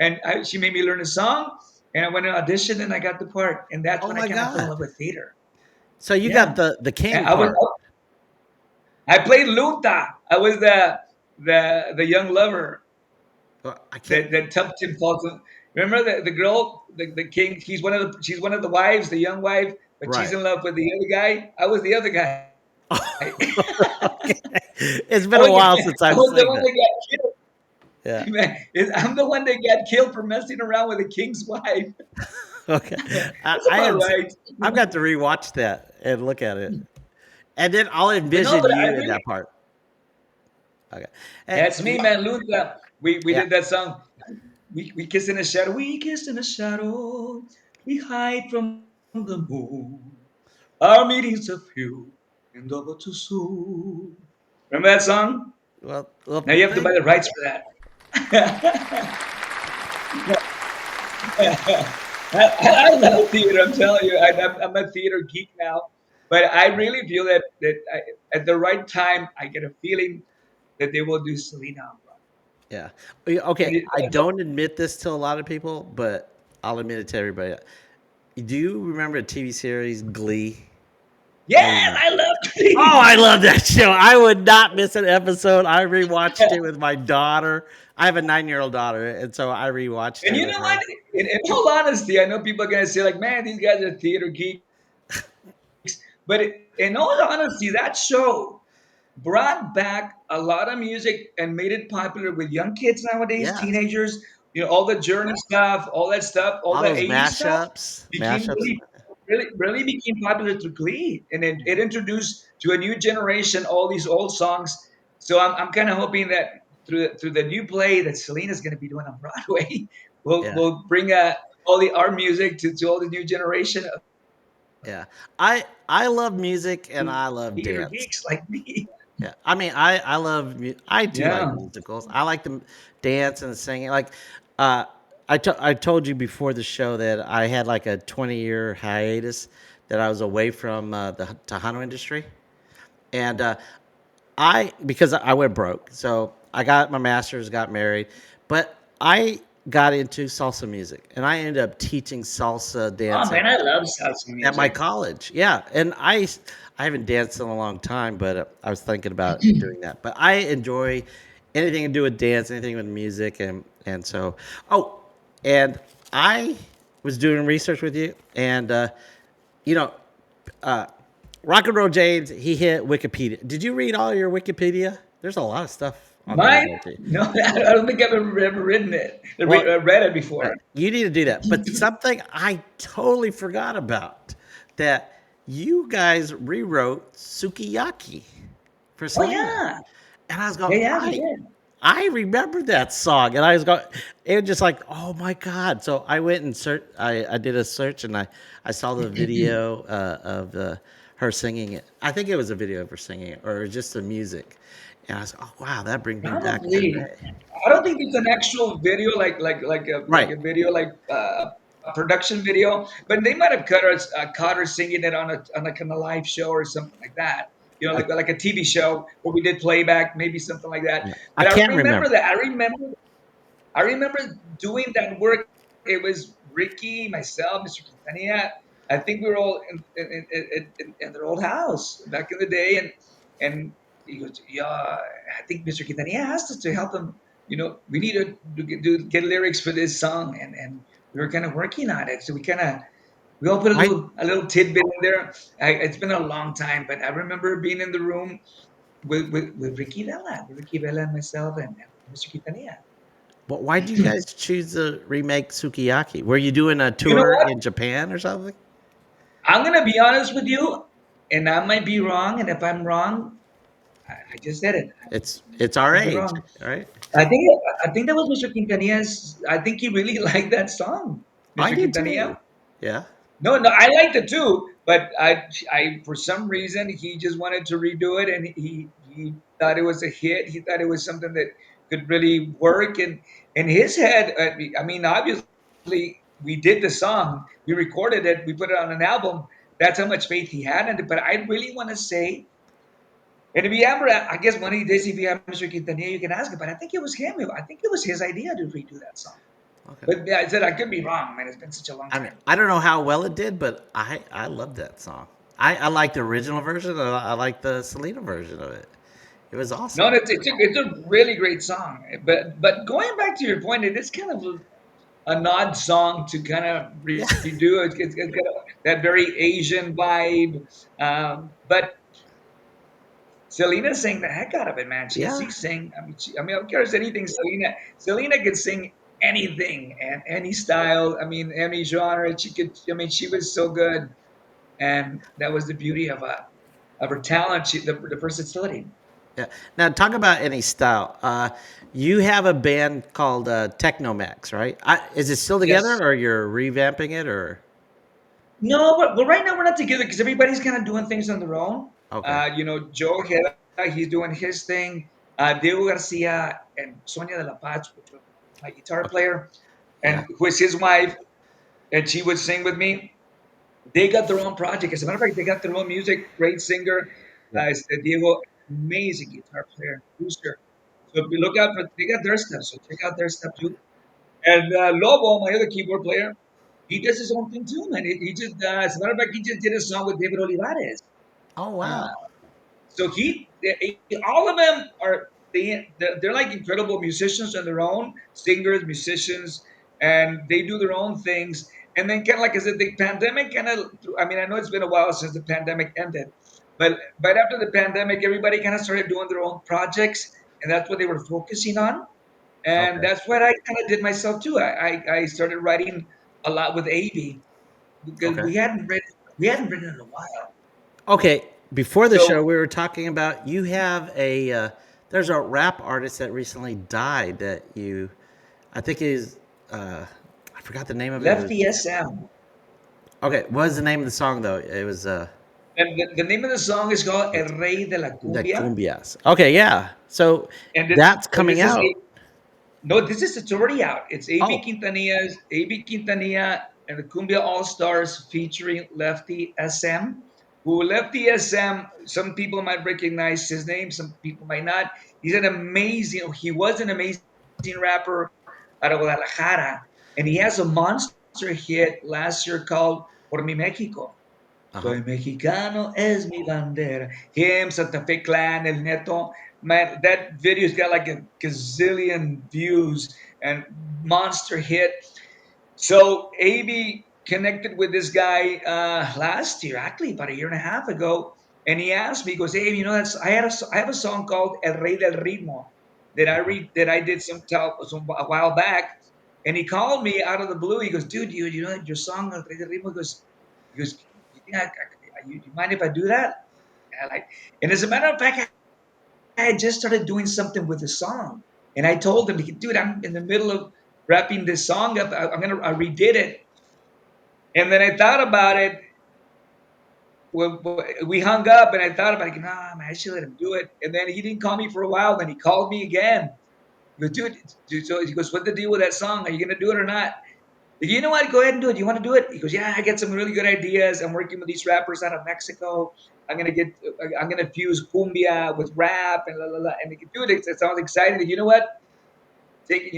And she made me learn a song, and I went to audition, and I got the part. And that's Oh when I my kind of fell in God. love with theater. So you got Yeah. the And king part. I played Lunta. I was the young lover Well, I can't. that Tuptim falls in. Remember the girl, the king. She's one of the wives, the young wife, but she's Right. in love with the other guy. I was the other guy. I, Okay. It's I been a was, while since I I've was the sang one that. that got killed. Yeah. Man, I'm the one that got killed for messing around with a king's wife. Okay. That's I about had. right. I've got to rewatch that and look at it, and then I'll But no, envision but I you in really, that part. Okay. that's me, man. Lunta. We Yeah. did that song. We kiss in the shadow. We kiss in the shadow. We hide from the moon. Our meetings of few and over too soon. Remember that song? Well, Now the you have to buy thing. the rights for that. I love theater. I'm telling you, I'm a theater geek now. But I really feel that at the right time, I get a feeling that they will do Selena on Broadway. Yeah. Okay. And it, I and the- don't admit this to a lot of people, but I'll admit it to everybody. Do you remember the TV series Glee? yes, And I love oh, Glee. I love that show. I would not miss an episode. I rewatched it with my daughter. I have a 9-year-old daughter, and so I rewatched And it you with know what? her. In all honesty, I know people are gonna say like, "Man, these guys are theater geeks," but in all honesty, that show brought back a lot of music and made it popular with young kids nowadays, Yes. teenagers. You know, all the Journey stuff, all that stuff, all All the those 80s stuff mashups, became mashups. really became popular through Glee. And it introduced to a new generation all these old songs. So I'm kind of hoping that through the new play that Selena's going to be doing on Broadway, Yeah, we'll bring all the art music to all the new generation of yeah. I love music and theater I love geeks dance. like me. Yeah, I mean, I love I do Yeah. like musicals. I like the dance and the singing. Like, uh, I told you before the show that I had like a 20-year hiatus that I was away from the Tejano industry, and I because I went broke, so I got my master's, got married, but I got into salsa music, and I ended up teaching salsa Oh dance man, I love salsa at my music. college. Yeah, and I haven't danced in a long time, but I was thinking about doing that. But I enjoy anything to do with dance, anything with music, and so oh, and I was doing research with you, and you know, uh, Rock and Roll James, he hit Wikipedia. Did you read all your Wikipedia? There's a lot of stuff on there Mine? about you. No, I don't think I've ever written it, Well, read it before. you need to do that. But something I totally forgot about that you guys rewrote Sukiyaki for Oh Selena. yeah, And I was going, yeah, we did. I remember that song. And I was going, it was just like, oh my God. So I went and I did a search and I saw the video of her singing it. I think it was a video of her singing it or just the music. And I was, oh wow, that brings me back to the Probably. day. I don't think it's an actual video like Right. a video a production video, but they might have caught her singing it on a kind of live show or something like that. You know, I, like a TV show where we did playback, maybe something like that. yeah, I But I can't remember remember. that. I remember doing that work. It was Ricky, myself, Mr. Quintanilla. I think we were all in their old house back in the day, and he goes, "Yeah, I think Mr. Quintanilla asked us to help him. You know, we need to get lyrics for this song, and we were kind of working on it. So we all put Why a little tidbit in there. It's been a long time, but I remember being in the room with Ricky Vela and myself and Mr. Quintanilla. But why do you guys choose to remake Sukiyaki? Were you doing a You know tour what? in Japan or something? I'm gonna be honest with you, and I might be wrong. And if I'm wrong, I just said it. It's I our might be age, wrong. right? I think that was Mr. Quintanilla's. I think he really liked that song, I Mr. did too. Quintanilla. Yeah. No, no, I liked it too, but for some reason, he just wanted to redo it, and he thought it was a hit. He thought it was something that could really work, and in his head, I mean, obviously, we did the song, we recorded it, we put it on an album. That's how much faith he had in it. But I really want to say, and if you ever, I guess one of these days, if you have Mr. Quintanilla, you can ask him. But I think it was him. I think it was his idea to redo that song. Okay. But yeah, I said I could be wrong, man. It's been such a long I mean, time. I don't know how well it did, but I love that song. I like the original version. And I like the Selena version of it. It was No, awesome. it's a really great song. But going back to your point, it is kind of an odd song to kind of Yeah. redo. It's got that very Asian vibe. But Selena sang the heck out of it, man. She Yeah. sang. I mean, who cares anything? Selena could sing anything and any style. I mean, any genre. She could. I mean, she was so good, and that was the beauty of her talent. The versatility. Yeah. Now talk about any style. You have a band called Technomax, right? Is it still together, Yes. or you're revamping it, or? No, well, right now we're not together because everybody's kind of doing things on their own. Okay. Joe Ojeda, he's doing his thing. Diego Garcia and Sonia de la Paz, which was my guitar Okay. player, Yeah. and who is his wife, and she would sing with me. They got their own project. As a matter of fact, they got their own music. Great singer, Yeah. Diego, amazing guitar player, producer. So if you look out for, they got their stuff. So check out their stuff too. And Lobo, my other keyboard player, he does his own thing too, man. He just, as a matter of fact, he just did a song with David Olivares. Oh Uh, wow. so all of them are they're like incredible musicians on their own, singers, musicians, and they do their own things. And then kind of like I said, the pandemic kind of. I mean, I know it's been a while since the pandemic ended, but right after the pandemic, everybody kind of started doing their own projects, and that's what they were focusing on. And Okay. that's what I kind of did myself too. I started writing a lot with Avi because Okay. we hadn't written in a while. Okay. Before the show, So we were talking about you have a there's a rap artist that recently died that you, I think is I forgot the name of it. It was Lefty SM. okay. What was the name of the song though? It was And the name of the song is called El it's Rey de la the Cumbia. cumbias. Okay, yeah. So And that's coming this is out. no, this is it's already out. It's Oh, AB Quintanilla and the Cumbia All Stars featuring Lefty SM. Who Lefty SM? Some people might recognize his name, some people might not. He was an amazing rapper out of Guadalajara, and he has a monster hit last year called Por Mi México. uh huh. Soy mexicano, es mi bandera. Him, Santa Fe Clan, El Neto. Man, that video's got like a gazillion views and monster hit. So AB connected with this guy last year, actually about a year and a half ago, and he asked me, he goes, "Hey, you know, I have a song called El Rey del Ritmo that I did some a while back." And he called me out of the blue. He goes, "Dude, you know your song El Rey del Ritmo?" He goes, "You think you mind if I do that?" And, and as a matter of fact, I had just started doing something with the song, and I told him, "Dude, I'm in the middle of wrapping this song up. I redid it." And then I thought about it. We hung up, and I thought about it. Nah, man, I should let him do it. And then he didn't call me for a while. Then he called me again. He goes, dude. So he goes, "What's the deal with that song? Are you gonna do it or not?" You know what? Go ahead and do it. You want to do it? He goes, "Yeah, I get some really good ideas. I'm working with these rappers out of Mexico. I'm gonna fuse cumbia with rap and la la la." And he could do it. It sounds exciting. You know what? Take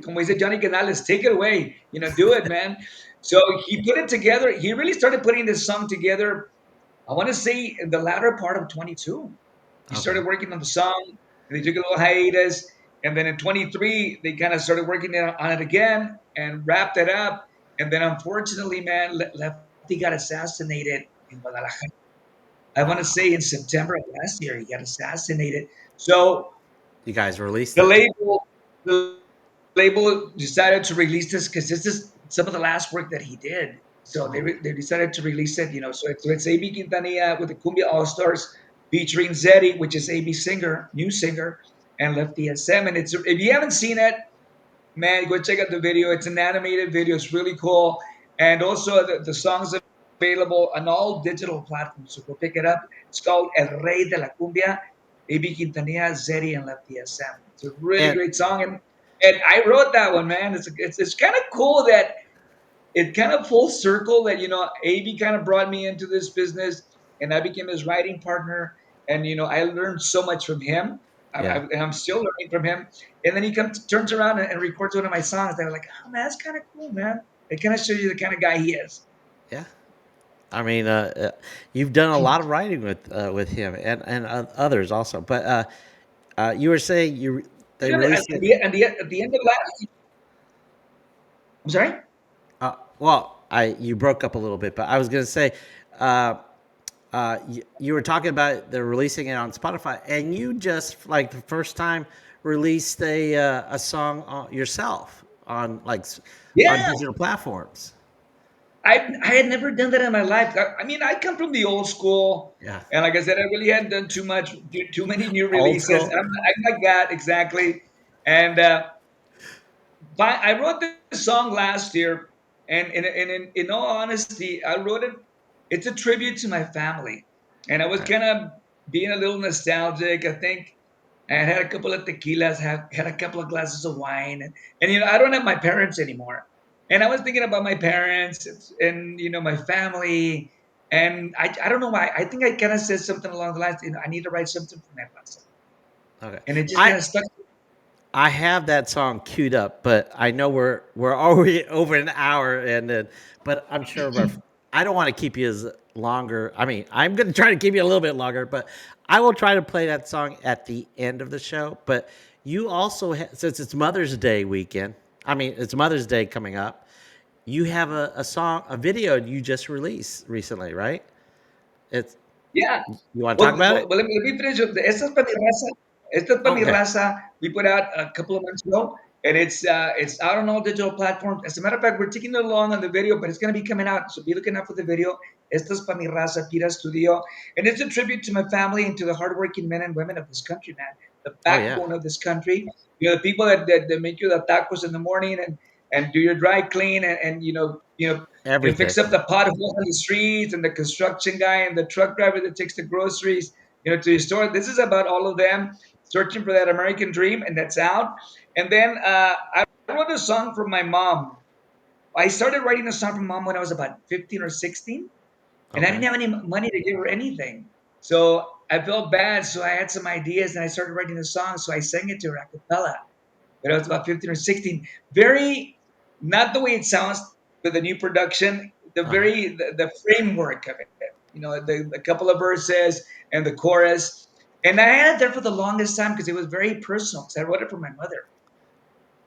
como dice Johnny Canales, take it away. Do it, man. So he put it together. He really started putting this song together. I want to say in the latter part of 22. He Okay. started working on the song, and they took a little hiatus. And then in 23, they kind of started working on it again and wrapped it up. And then unfortunately, man, Lefty got assassinated in Guadalajara. I want to say Wow. in September of last year, he got assassinated. So You guys released the it. label the label decided to release this because this is some of the last work that he did. So Oh, they decided to release it. So it's AB Quintanilla with the Cumbia All Stars featuring Zeddy, which is AB singer, new singer, and Lefty SM. And it's if you haven't seen it, man, go check out the video. It's an animated video. It's really cool. And also the song's available on all digital platforms. So go pick it up. It's called El Rey de la Cumbia, AB Quintanilla, Zeddy, and Lefty SM. It's a really and great song. And I wrote that one, man. It's kind of cool that it kind of full circle that AB kind of brought me into this business, and I became his writing partner. And I learned so much from him. yeah, And I'm still learning from him. And then he turns around and records one of my songs. They're like, "Oh man, that's kind of cool, man." It kind of shows you the kind of guy he is. yeah. I mean, you've done a lot of writing with him and others also. But you were saying they released it. At the end of last, I'm sorry. Well, I you broke up a little bit, but I was gonna say, uh, you were talking about they're releasing it on Spotify, and you just like the first time released a song yourself on on Yeah, digital platforms. I had never done that in my life. I mean, I come from the old school, Yeah, and like I said, I really hadn't done too many new old releases. school. I'm like that exactly. And I wrote this song last year, and in all honesty, I wrote it. It's a tribute to my family, and I was Right. kind of being a little nostalgic. I think I had a couple of tequilas, had a couple of glasses of wine, and I don't have my parents anymore. And I was thinking about my parents and my family, and I don't know why. I think I kind of said something along the lines, I need to write something for my plaza, Okay. and it just I kind of stuck. I have that song queued up, but I know we're already over an hour, and then but I'm sure I don't want to keep you as longer. I mean, I'm going to try to keep you a little bit longer, but I will try to play that song at the end of the show. But you also since it's Mother's Day weekend, I mean it's Mother's Day coming up. You have a song, a video you just released recently, right? It's Yeah. you want to talk about it? Let me finish. Esta es para mi raza. Esta es para mi Okay. raza. We put out a couple of months ago, and it's out on all digital platforms. As a matter of fact, we're taking it along on the video, but it's going to be coming out. So be looking out for the video. Esta es para mi raza, Pira Studio, and it's a tribute to my family and to the hardworking men and women of this country, man. The Oh yeah, backbone of this country. The people that make you the tacos in the morning and do your dry clean and everything. fix up the potholes on the streets and the construction guy and the truck driver that takes the groceries, to your store. This is about all of them searching for that American dream, and that's out. And then I wrote a song for my mom. I started writing a song for mom when I was about 15 or 16, and I didn't Okay. have any money to give her anything. So I felt bad. So I had some ideas, and I started writing a song. So I sang it to her a cappella when I was about 15 or 16. Very, not the way it sounds with the new production, Uh huh. the framework of it. The couple of verses and the chorus. And I had it there for the longest time because it was very personal. Because I wrote it for my mother.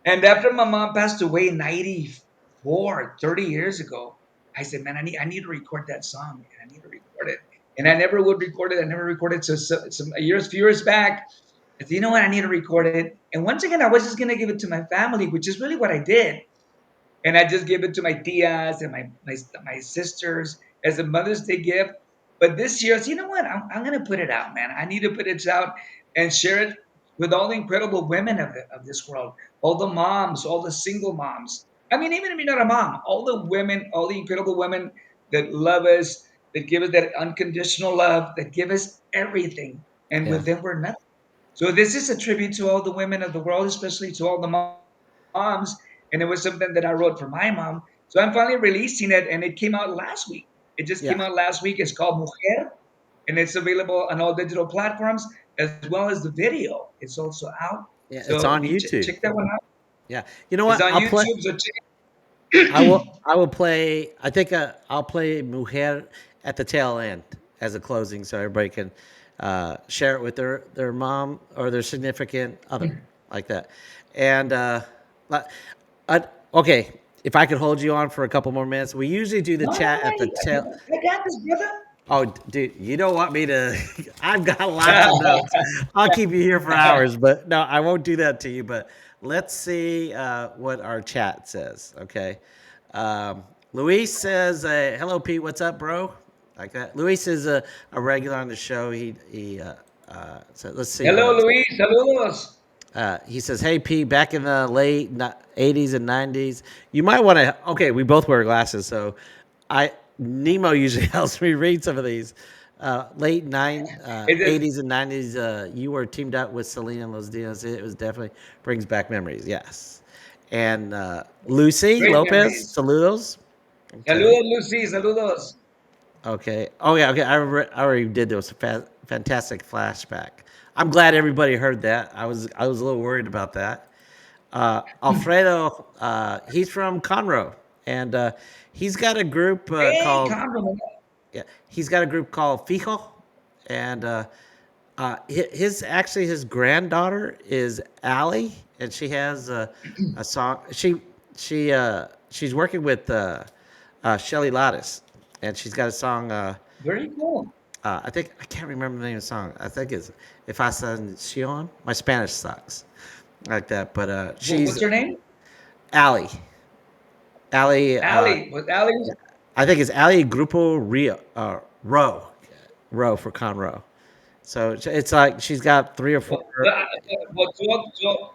And after my mom passed away in 94, 30 years ago, I said, man, I need to record that song. And I need to record it. And I never would record it. I never recorded it. So some few years back, I said, you know what? I need to record it. And once again, I was just going to give it to my family, which is really what I did. And I just gave it to my tias and my sisters as a Mother's Day gift. But this year, I said, you know what? I'm going to put it out, man. I need to put it out and share it with all the incredible women of this world, all the moms, all the single moms. I mean, even if you're not a mom, all the women, all the incredible women that love us, that give us that unconditional love, that give us everything. And Yeah. with them, we're nothing. So this is a tribute to all the women of the world, especially to all the moms. And it was something that I wrote for my mom. So I'm finally releasing it, and it came out last week. It just came out Yeah. last week. It's called Mujer, and it's available on all digital platforms as well as the video. It's also out. Yeah. So It's if on you YouTube. check that one out, Yeah. You know it's what? on I'll play. YouTube. So check I it. will. I will play. I think I'll play Mujer at the tail end as a closing, so everybody can share it with their mom or their significant other, like that. And but- okay, if I could hold you on for a couple more minutes, we usually do the No, no, chat at the no. tail. I got this, brother. Oh, dude, you don't want me to. I've got lots of notes. I'll keep you here for hours, but no, I won't do that to you. But let's see what our chat says. Okay. Luis says, "Hello, Pete. What's up, bro?" Like that. Luis is a regular on the show. So let's see what Hello, else. Luis. Saludos. He says, "Hey P, back in the late '80s and '90s, you might want to." Okay, we both wear glasses, so I Nemo usually helps me read some of these. Late It is '80s and '90s, you were teamed up with Selena and Los Dinos. It was definitely brings back memories. Yes, and Lucy great Lopez, memories. saludos. Okay. Saludos, Lucy. Saludos. Okay. Oh yeah. Okay. I already did those fantastic flashback. I'm glad everybody heard that. I was a little worried about that. Alfredo, he's from Conroe, and he's got a group Hey, called compliment. yeah, he's got a group called Fijo, and his granddaughter is Allie, and she has a song. She's working with Shelly Lattis, and she's got a song. Very cool. I think I can't remember the name of the song. I think it's "If I Sion." My Spanish sucks like that, but she's What's her name? Ali. Ali. Ali. Was Ali? I think it's Ali Grupo Rio Row for Conroe. So it's like she's got three or four. Well,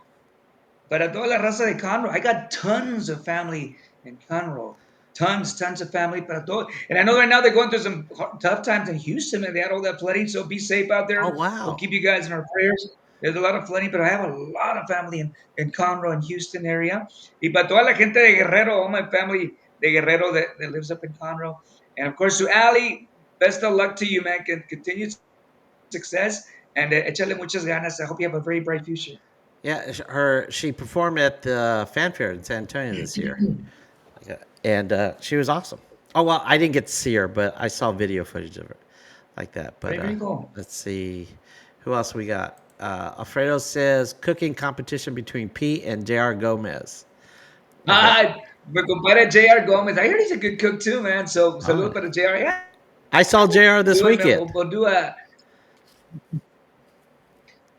para toda la raza de Conroe, I got tons of family in Conroe. Tons of family para todo. And I know right now they're going through some tough times in Houston and they had all that flooding. So be safe out Oh there. We'll wow. keep you guys in our prayers. There's a lot of flooding, but I have a lot of family in Conroe and Houston area. Y para toda la gente de Guerrero, all my family de Guerrero that lives up in Conroe. And of course, to Ali, best of luck to you, man. Continued success and échale muchas ganas. I hope you have a very bright future. Yeah, she performed at the fanfare in San Antonio this year. Yeah, and she was awesome. Oh well, I didn't get to see her, but I saw video footage of her like that. But Very cool. let's see, who else we got? Alfredo says cooking competition between Pete and J.R. Gomez. Okay. Ah, but compadre J.R. Gomez, I heard he's a good cook too, man. So Oh, salud para J.R. Yeah, I saw J.R. we'll this do it, man. weekend. We'll do a.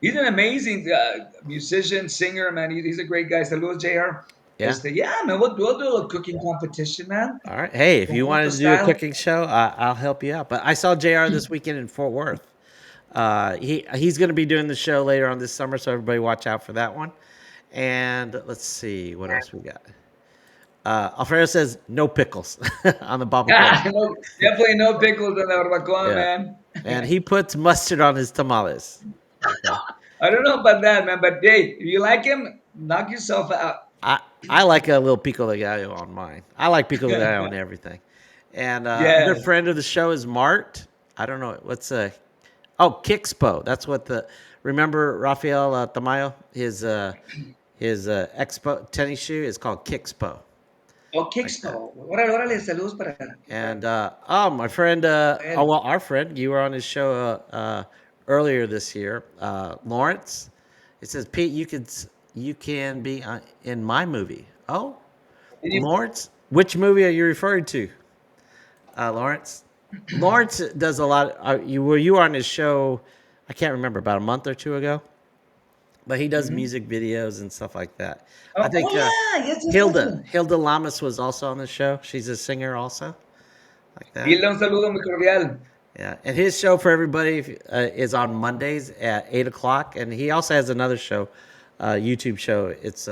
He's an amazing musician, singer, man. He's a great guy. Saludos, J.R. Yeah. Yeah, man. We'll do a cooking competition, man. All right. Hey, if you Conjunto wanted to do a style. cooking show, I'll help you out. But I saw J.R. this weekend in Fort Worth. He's going to be doing the show later on this summer, so everybody watch out for that one. And let's see what else we got. Alfredo says no pickles on the barbacoa. No, definitely no pickles on the barbacoa, Yeah, man. and he puts mustard on his tamales. Okay. I don't know about that, man. But hey, if you like him, knock yourself out. I like a little pico de gallo on mine. I like pico de gallo on everything. And a good Yes. friend of the show is Mart. I don't know what's Kixpo. That's what the remember Rafael Tamayo his expo tennis shoe is called Kixpo Oh, like that. Kickstarter. Órale, órale, saludos And my friend, para él. our friend, you were on his show earlier this year, Lawrence. It says Pete, you can be in my movie. Oh, Lawrence, which movie are you referring to, Lawrence? Lawrence does a lot. You were on his show. I can't remember about a month or two ago, but he does Mhm. music videos and stuff like that. I Oh, think yeah, yes. Hilda Lamas was also on the show. She's a singer also, like that. Dile un saludo muy cordial. Yeah, and his show for everybody is on Mondays at 8 o'clock, and he also has another show, YouTube show. It's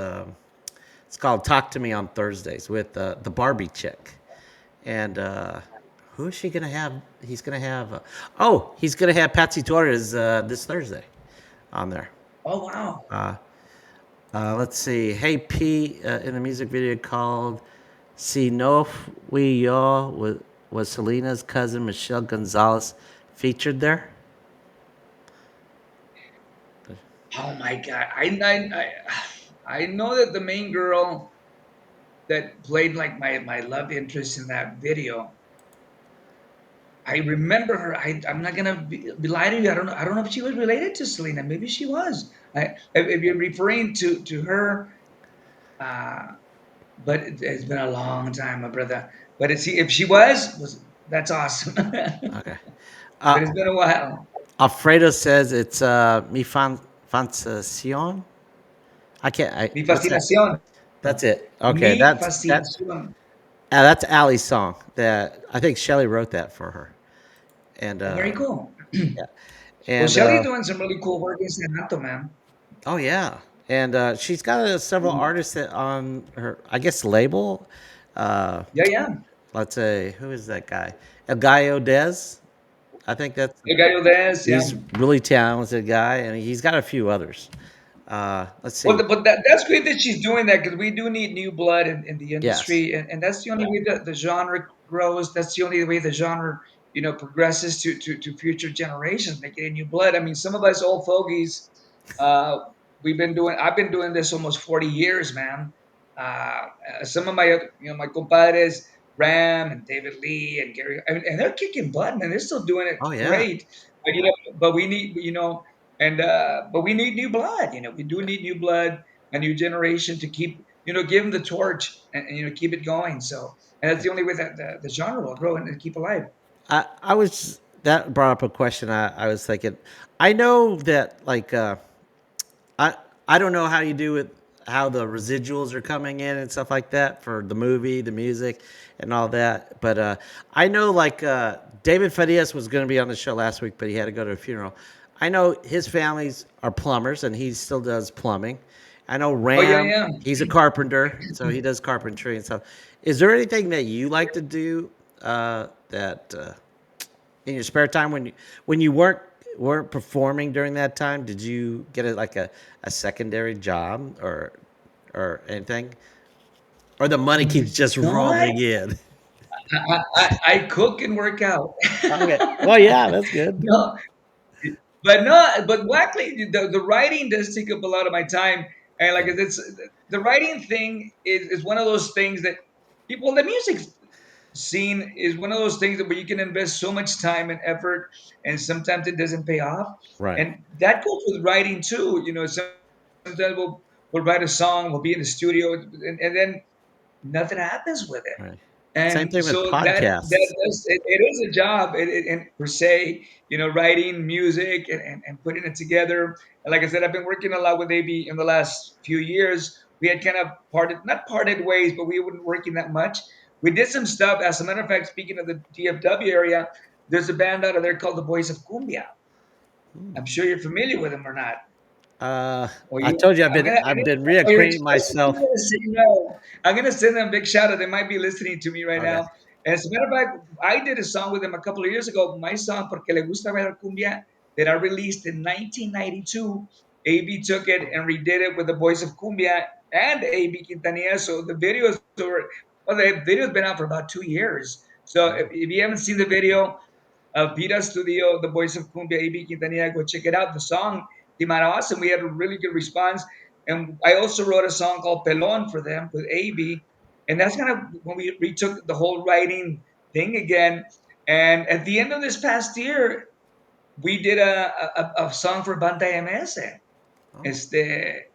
called Talk to Me on Thursdays with the Barbie chick, and who is she gonna have? He's gonna have Patsy Torres this Thursday on there. Oh, wow. Uh, let's see. Hey P in the music video called "Si No Fui Yo" was Selena's cousin Michelle Gonzalez featured there? Oh, my God. I know that the main girl that played like my love interest in that video, I remember her. I'm not gonna be lying to you. I don't know if she was related to Selena. Maybe she was. If you're referring to her, uh, but it's been a long time, my brother. But if she was that's awesome. But Okay. it's been a while. Alfredo says it's Mi Fantasion. I can't. Mi What's that? fascinación. That's it. Okay, Mi that's fascinación. that's Ali's song. That I think Shelly wrote that for her. And Oh, very cool. yeah, Well, and Shelly's doing some really cool work in San Antonio, man. oh yeah, and she's got several artists on her, I guess, label. Uh, Yeah, yeah. let's say who is that guy? El Gallo Dez. I think that's El Gallo Dance, yeah. he's really talented guy, and he's got a few others. Let's Well, see. but that's great that she's doing that because we do need new blood in the Yes. industry, and that's the only way that the genre grows. That's the only way the genre, progresses to future generations. They get new blood. I mean, some of us old fogies, uh, I've been doing this almost 40 years, man. Some of my compadres, Ram and David Lee and Gary, I mean, and they're kicking butt, man. They're still doing it Oh yeah. great. But we need, but we need new blood. We do need new blood, a new generation to keep, give them the torch and keep it going. So, and that's the only way that the genre will grow and keep alive. I was that brought up a question I was thinking. I know that I I don't know how you do it, how the residuals are coming in and stuff like that for the movie, the music, and all that. But I know David Farias was going to be on the show last week, but he had to go to a funeral. I know his families are plumbers, and he still does plumbing. I know Oh yeah, Ram, yeah. he's a carpenter, so he does carpentry and stuff. Is there anything that you like to do that in your spare time when you weren't performing during that time? Did you get a secondary job or anything, or the money keeps just No, rolling in? I cook and work out. Okay. Well, yeah, that's good. No, but no, but luckily the writing does take up a lot of my time, and like Yeah. it's the writing thing is one of those things that people the music scene is one of those things that where you can invest so much time and effort, and sometimes it doesn't pay off, Right. and that goes with writing too. You know, sometimes we'll write a song, we'll be in the studio, and then nothing happens with it. Right. Same And thing with so that podcasts. does it is a job and per se, you know, writing music and putting it together. And like I said, I've been working a lot with AB in the last few years. We had kind of parted not parted ways, but we weren't working that much. We did some stuff. As a matter of fact, speaking of the DFW area, there's a band out of there called the Boys of Cumbia. I'm sure you're familiar with them or not. Uh, Or I you, told you I'm I've gonna, been oh, you're reacquainting just myself. gonna say no. I'm gonna send them a big shout out. They might be listening to me right Okay. now. As a matter of fact, I did a song with them a couple of years ago. My song "Porque le gusta bailar cumbia" that I released in 1992. AB took it and redid it with the voice of cumbia and AB Quintanilla. So the videos were well, the video's been out for about 2 years. So if you haven't seen the video, Peter Astudillo, the voice of Cumbia, AB Quintanilla, go check it out. The song came out awesome. We had a really good response. And I also wrote a song called Pelon for them with AB. And that's kind of when we retook the whole writing thing again. And at the end of this past year, we did a song for Banda MS. Oh, Este,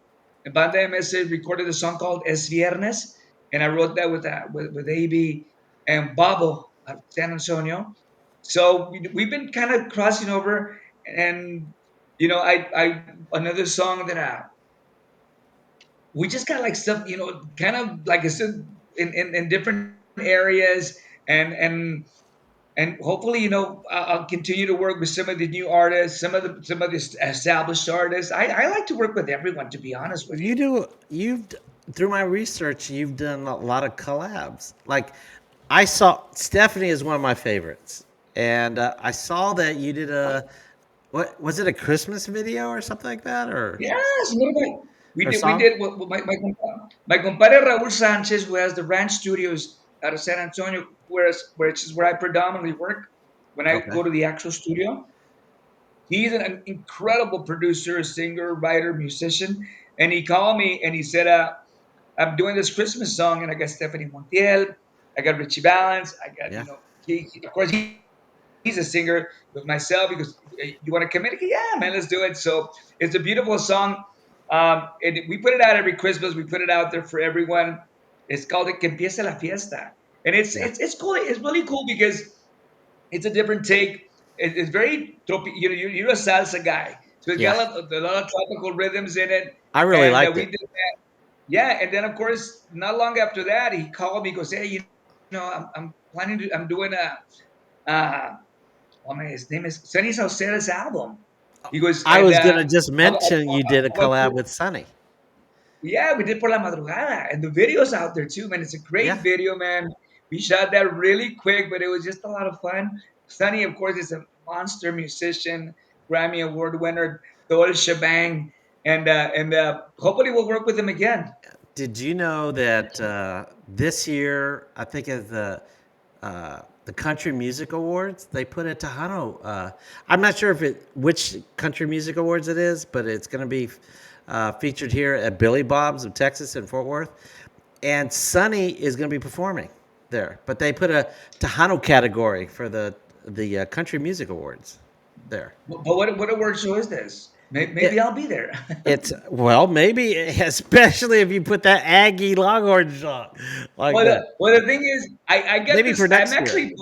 Banda MS recorded a song called Es Viernes. And I wrote that with AB and Babo at San Antonio. So we've been kind of crossing over, and you know, I another song that we just got like stuff, you know, kind of like I said in different areas, and hopefully, you know, I'll continue to work with some of the new artists, some of the established artists. I like to work with everyone, to be honest with you. through my research, you've done a lot of collabs. Like I saw Stephanie is one of my favorites, and I saw that you did a what was it, a Christmas video or something like that, Yes, what about or we song? did my compadre Raul Sanchez, who has the Ranch Studios out of San Antonio, which is where I predominantly work when I Okay. go to the actual studio. He's an incredible producer, singer, writer, musician, and he called me and he said, "I'm doing this Christmas song, and I got Stephanie Montiel, I got Richie Valens, I got Yeah. of course he's a singer with myself because you want to commit? Yeah, man, let's do it. So it's a beautiful song. And we put it out every Christmas. We put it out there for everyone. It's called "Que Empiece la Fiesta," and Yeah. it's cool. It's really cool because it's a different take. It's very you know you're a salsa guy, so it's got Yeah. a lot of tropical rhythms in it. I really And liked we it. did yeah. And then of course not long after that he called me, goes, hey, you know, I'm planning to I'm doing uh, oh man, his name is Sonny Saucedo's album. He goes, I and was gonna just mention you did a collab with Sunny. yeah, we did Por la Madrugada, and the video's out there too, man. It's a Yeah. great video, man. We shot that really quick, but it was just a lot of fun. Sonny, of course, is a monster musician, Grammy Award winner, the whole shebang, and hopefully we'll work with him again. Did you know that this year, I think of the Country Music Awards, they put a Tejano. I'm not sure which Country Music Awards it is, but it's going to be featured here at Billy Bob's of Texas in Fort Worth, and Sonny is going to be performing there. But they put a Tejano category for the Country Music Awards there. But what award show is this? Maybe It, I'll be there. It's well, maybe especially if you put that Aggie Longhorn shot like that. Well, the thing is, I get Maybe for this. I'm next year. actually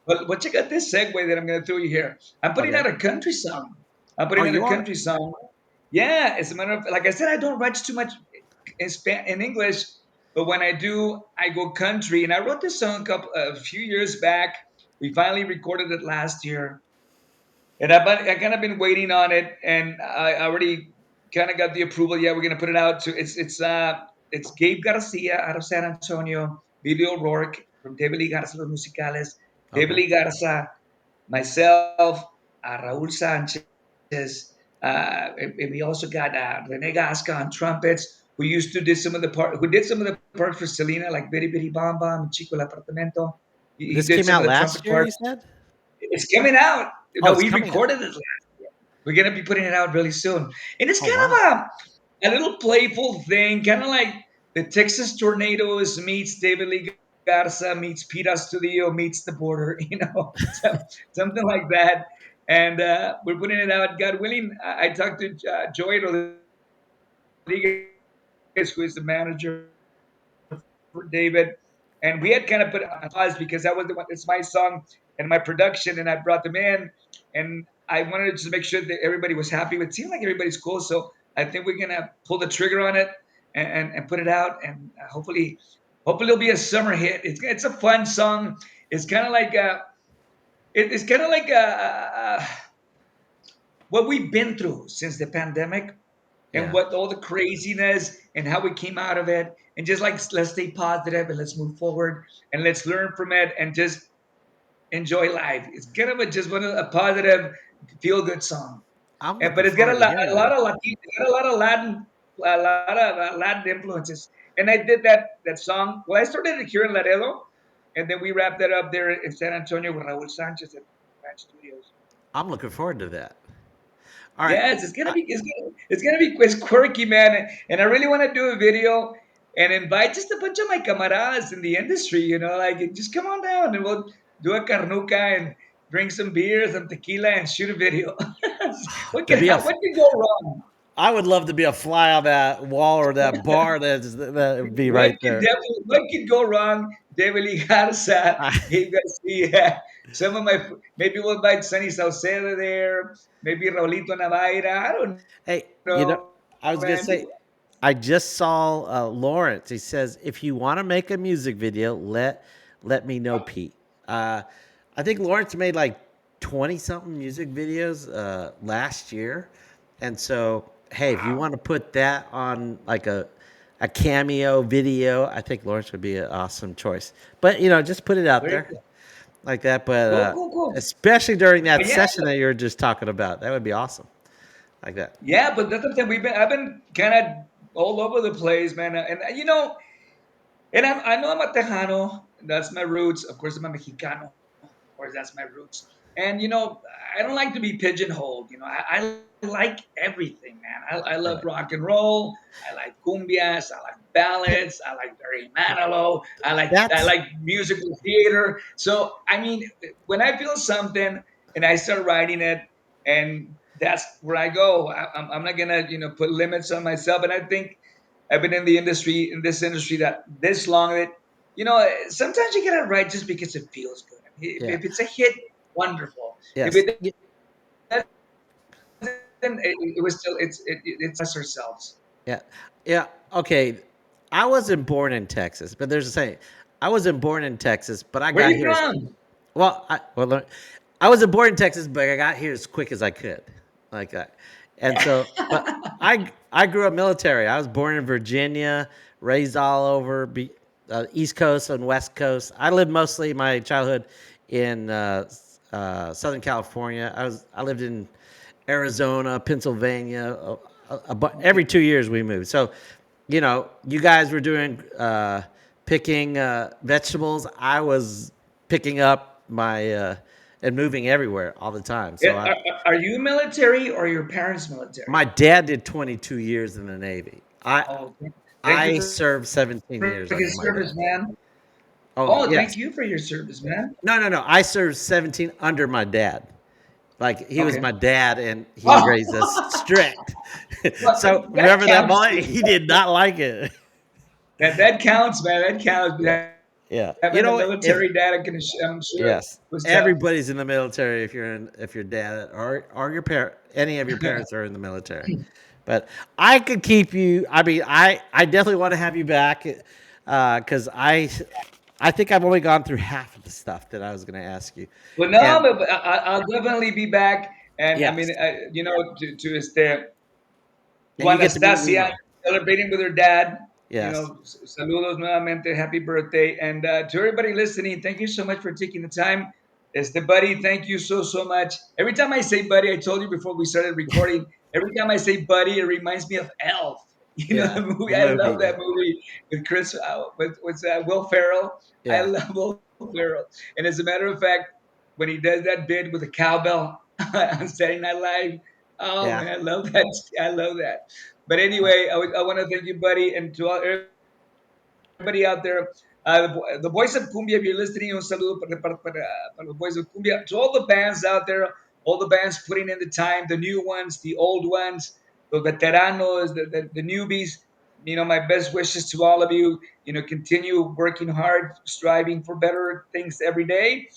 Well, check out this segue that I'm going to throw you here. I'm putting Okay. out a country song. I'm Oh, putting out a you are? country song. Yeah, as a matter of like I said, I don't write too much in English, but when I do, I go country. And I wrote this song a few years back. We finally recorded it last year, and I kind of been waiting on it, and I already kind of got the approval. Yeah, we're gonna put it out to it's Gabe Garcia out of San Antonio, Billy O'Rourke from David Lee Garza Los Musicales, David Okay. Lee Garza, myself, Raul Sanchez, and we also got Rene Gasca on trumpets, who did some of the parts for Selena, like Bitty Bitty Bam Bam, Chico el Apartamento. He This did came some out of the last trumpet year, you parts. said? It's coming out. Oh, No, it's we coming out. recorded it. We're gonna be putting it out really soon, and it's Oh, kind wow. of a little playful thing, kind of like the Texas Tornadoes meets David Lee Garza meets Pete Astudillo meets the border, something like that. And we're putting it out. God willing, I talked to Joey Rodriguez, who is the manager for David, and we had kind of put it on pause because that was it's my song and my production, and I brought them in, and I wanted to just make sure that everybody was happy with. It seemed like everybody's cool, so I think we're gonna pull the trigger on it and put it out, and hopefully it'll be a summer hit. It's a fun song. It's kind of like it's kind of like what we've been through since the pandemic and Yeah. what all the craziness and how we came out of it, and just like let's stay positive and let's move forward and let's learn from it and just enjoy life. It's kind of a positive feel good song. I'm And, looking but it's got forward to a hearing lot that. of Latin, it's got a lot of Latin influences. And I did that song. Well, I started it here in Laredo, and then we wrapped that up there in San Antonio with Raul Sanchez at Ranch Studios. I'm looking forward to that. All right. Yes, it's gonna I, be it's quirky, man, and I really want to do a video and invite just a bunch of my camaradas in the industry. Like just come on down and we'll do a carnuca and drink some beers and tequila and shoot a video. to be a, What could go wrong? I would love to be a fly on that wall or that bar that would be right there. What could go wrong? David Lee Garza, I, Gabe Garcia, some of my maybe we'll invite Sunny Saucedo there, maybe Raulito Navaira. I don't know, hey, man. I was gonna say, I just saw Lawrence. He says, if you want to make a music video, let me know, Pete. Uh, I think Lawrence made like 20 something music videos last year, and so hey, if you Wow, want to put that on like a cameo video, I think Lawrence would be an awesome choice. But just put it out very there cool. like that. But Cool. especially during But that yeah, session that you were just talking about, that would be awesome, like that. yeah, but that's the thing. I've been kind of all over the place, man. And and I know I'm a Tejano. That's my roots. Of course, I'm a Mexicano. Of course, that's my roots. And I don't like to be pigeonholed. I like everything, man. I love Right. rock and roll. I like cumbias. I like Hey, ballads. I like Barry Manilow. I that's like musical theater. So I mean, when I feel something and I start writing it, and that's where I go. I'm not gonna put limits on myself. And I think I've been in this industry that this long that sometimes you get it right just because it feels good. I mean, yeah. if it's a hit, wonderful. If Yes. it doesn't, it was still it's ourselves. Yeah. Yeah. Okay. I wasn't born in Texas, but there's a saying. I wasn't born in Texas, but I Where are got you here. from? I wasn't born in Texas, but I got here as quick as I could, like that. And so, but I grew up military. I was born in Virginia, raised all over East Coast and West Coast. I lived mostly my childhood in Southern California. I lived in Arizona, Pennsylvania. Every 2 years we moved. So, you guys were doing picking vegetables. I was picking up my and moving everywhere all the time. So Are you military or your parents military? my dad did 22 years in the Navy. I Oh, thank you I for his served 17 service, years under man. my dad. Oh, thank Oh you for yes, your service, man. no. I served 17 under my dad. Like he was Okay. my dad, and he Oh, raised us strict. well, So that remember that counts boy? too. He did not like it. That counts, man. That counts. Yeah, Yeah. You Having a know what? If military dad, I'm sure yes, was tough. everybody's in the military if your dad or your parent any of your parents are in the military. But I could keep you. I mean, I definitely want to have you back because I think I've only gone through half of the stuff that I was going to ask you, Well, no, and but I'll definitely be back. And I yes, mean, to and you get to meet me Anastasia, more. celebrating with her dad. Yes, Saludos nuevamente, happy birthday. And to everybody listening, thank you so much for taking the time. Buddy, thank you so much. Every time I say buddy, I told you before we started recording, every time I say buddy, it reminds me of Elf. yeah, The movie. the I love movie. that movie with Will Ferrell. I Yeah, love Will Ferrell. And as a matter of fact, when he does that bit with the cowbell on Saturday Night Live, oh yeah, man, I love that. I love that. But anyway, I want to thank you, buddy, and to everybody out there. The Boys of Cumbia, if you're listening, un saludo para los Boys of Cumbia. To all the bands out there, all the bands putting in the time, the new ones, the old ones, the veteranos, the newbies. My best wishes to all of you. Continue working hard, striving for better things every day.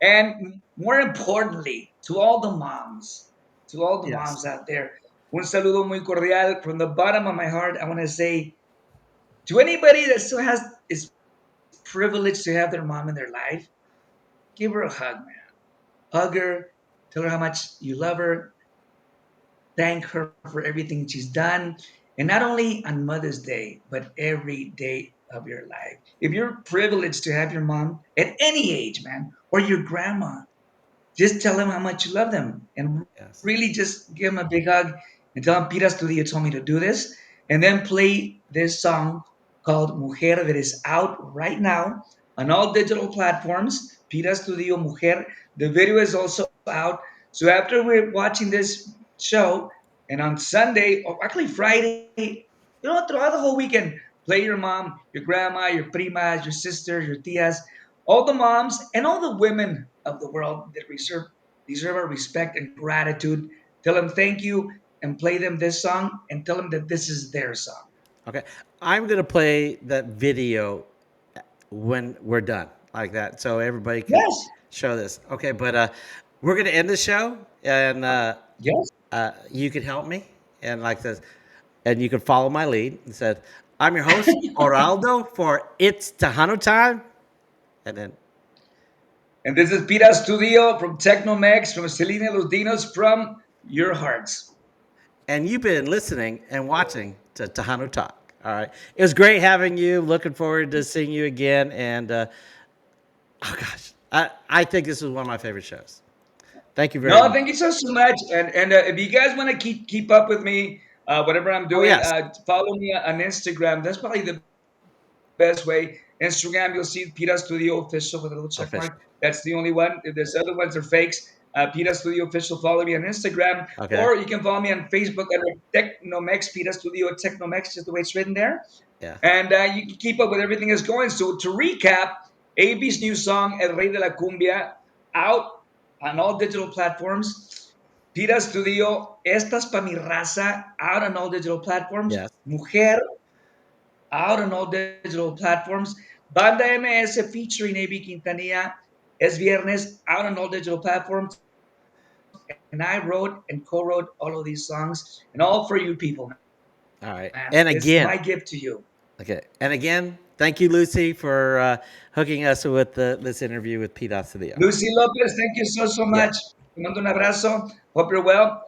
And more importantly, to all the yes. moms out there, un saludo muy cordial from the bottom of my heart. I want to say to anybody that still has is privileged to have their mom in their life, give her a hug, man. Hug her, tell her how much you love her, thank her for everything she's done, and not only on Mother's Day, but every day of your life. If you're privileged to have your mom at any age, man, or your grandma, just tell them how much you love them and really Yes. just give them a big hug and tell them Pira Studio told me to do this. And then play this song called Mujer that is out right now on all digital platforms. Pira Studio Mujer. The video is also out. So after we're watching this show, and on Sunday, or actually Friday, throughout the whole weekend, play your mom, your grandma, your primas, your sisters, your tias, all the moms, and all the women of the world that deserve our respect and gratitude. Tell them thank you and play them this song and tell them that this is their song. Okay, I'm gonna play that video when we're done, like that, so everybody can Yes, show this. Okay, but we're gonna end the show, and yes. you can help me, and like this, and you can follow my lead. And said, "I'm your host, Oraldo, for It's Tejano Time," and then, And this is Pira Studio from Technomex, from Selena Los Dinos, from your hearts. and you've been listening and watching to Tejano Talk. All right, it was great having you. Looking forward to seeing you again, and oh gosh, I think this is one of my favorite shows. Thank you very No, much. thank you so much. And if you guys want to keep up with me, whatever I'm Oh doing, yes, follow me on Instagram. That's probably the best way. Instagram, you'll see Pira Studio Official with a little check mark. That's official. the only one. If there's other ones, they're fakes. Pira Studio Official. Follow me on Instagram, or you Okay. can follow me on Facebook under Technomex Pira Studio Technomex, just the way it's written there. Yeah. And you can keep up with everything that's going. So to recap, AB's new song El Rey de la Cumbia out on all digital platforms. Pira Studio, Estas pa mi raza, out on all digital platforms. Yes. Mujer, out on all digital platforms. Banda MS featuring AB Quintanilla, Es Viernes, out on all digital platforms. And I wrote and co-wrote all of these songs, and all for you people, man. It's my gift to All you. right. And again, okay. And again, thank you, Lucy, for hooking us with this interview with Pete Astudillo. Lucy Lopez, thank you so Yeah. much. Te mando un abrazo. Hope you're well.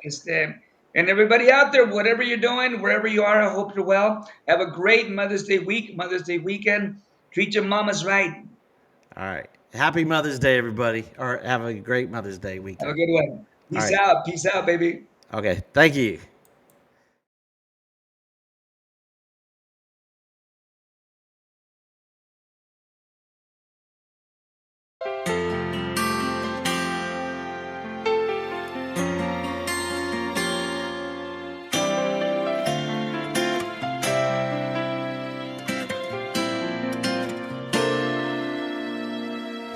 And everybody out there, whatever you're doing, wherever you are, I hope you're well. Have a great Mother's Day week, Mother's Day weekend. Treat your mamas right. All right. Happy Mother's Day, everybody. Or have a great Mother's Day Have a weekend. good one. All Peace right. out. Peace out, baby. Okay. Thank you.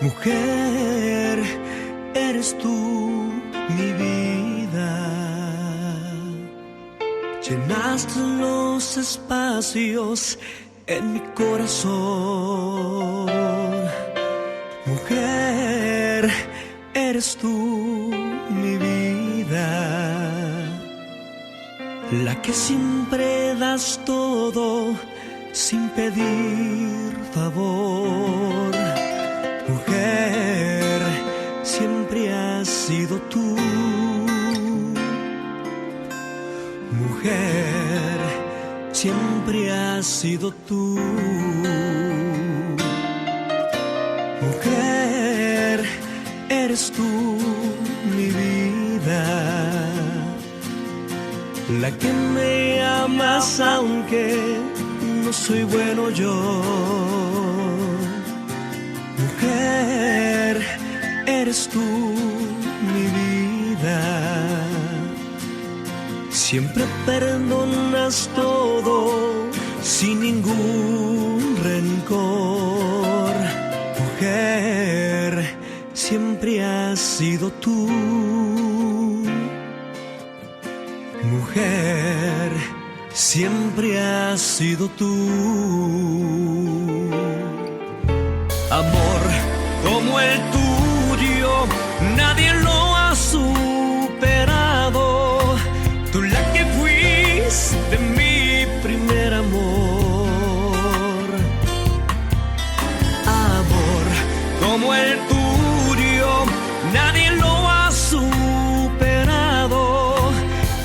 Mujer, eres tú mi vida. Llenaste los espacios en mi corazón. Mujer, eres tú mi vida, la que siempre das todo sin pedir favor. Mujer, siempre has sido tú. Mujer, siempre has sido tú. Mujer, eres tú mi vida, la que me amas aunque no soy bueno yo. Mujer, eres tú mi vida, siempre perdonas todo sin ningún rencor. Mujer, siempre has sido tú. Mujer, siempre has sido tú. Amor como el tuyo, nadie lo ha superado. Tú la que fuiste mi primer amor. Amor como el tuyo, nadie lo ha superado.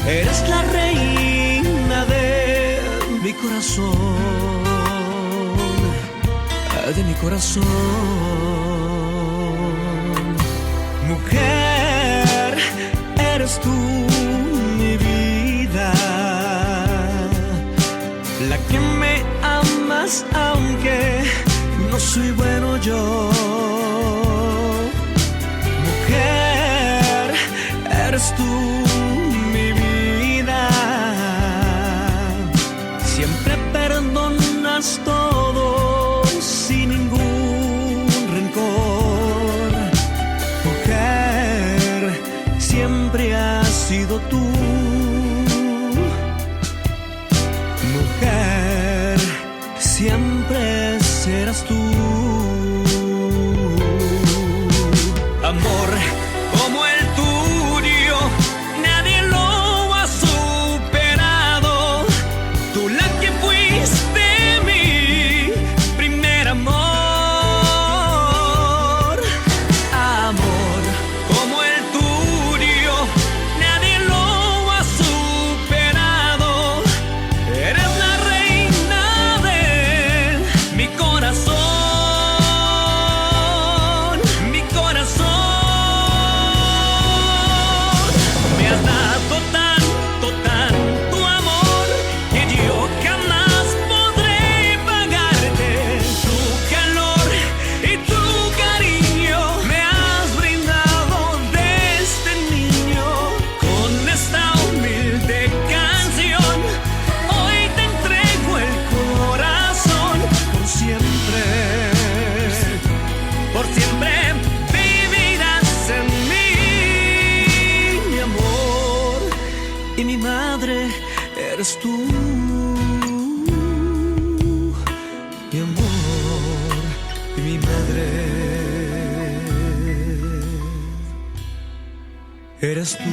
Eres la reina de mi corazón, de mi corazón. Mujer, eres tú mi vida, la que me amas aunque no soy bueno yo. Mujer, eres tú mi vida, siempre perdonas todo sin ningún rencor. Mujer, siempre has sido tú. Mujer, siempre serás tú. Amor como el tuyo, nadie lo ha superado. Tú la que fuiste mi primer amor. Amor como el tuyo, nadie lo ha superado. Eres la reina de mi corazón, mi corazón. Me has dado tanto, tanto amor que yo jamás podré pagarte. Tu calor y tu cariño me has brindado desde niño. Con esta humilde canción hoy te entrego el corazón. Por siempre vivirás en mí, mi amor, y mi madre eres tú. Mi amor y mi madre eres tú.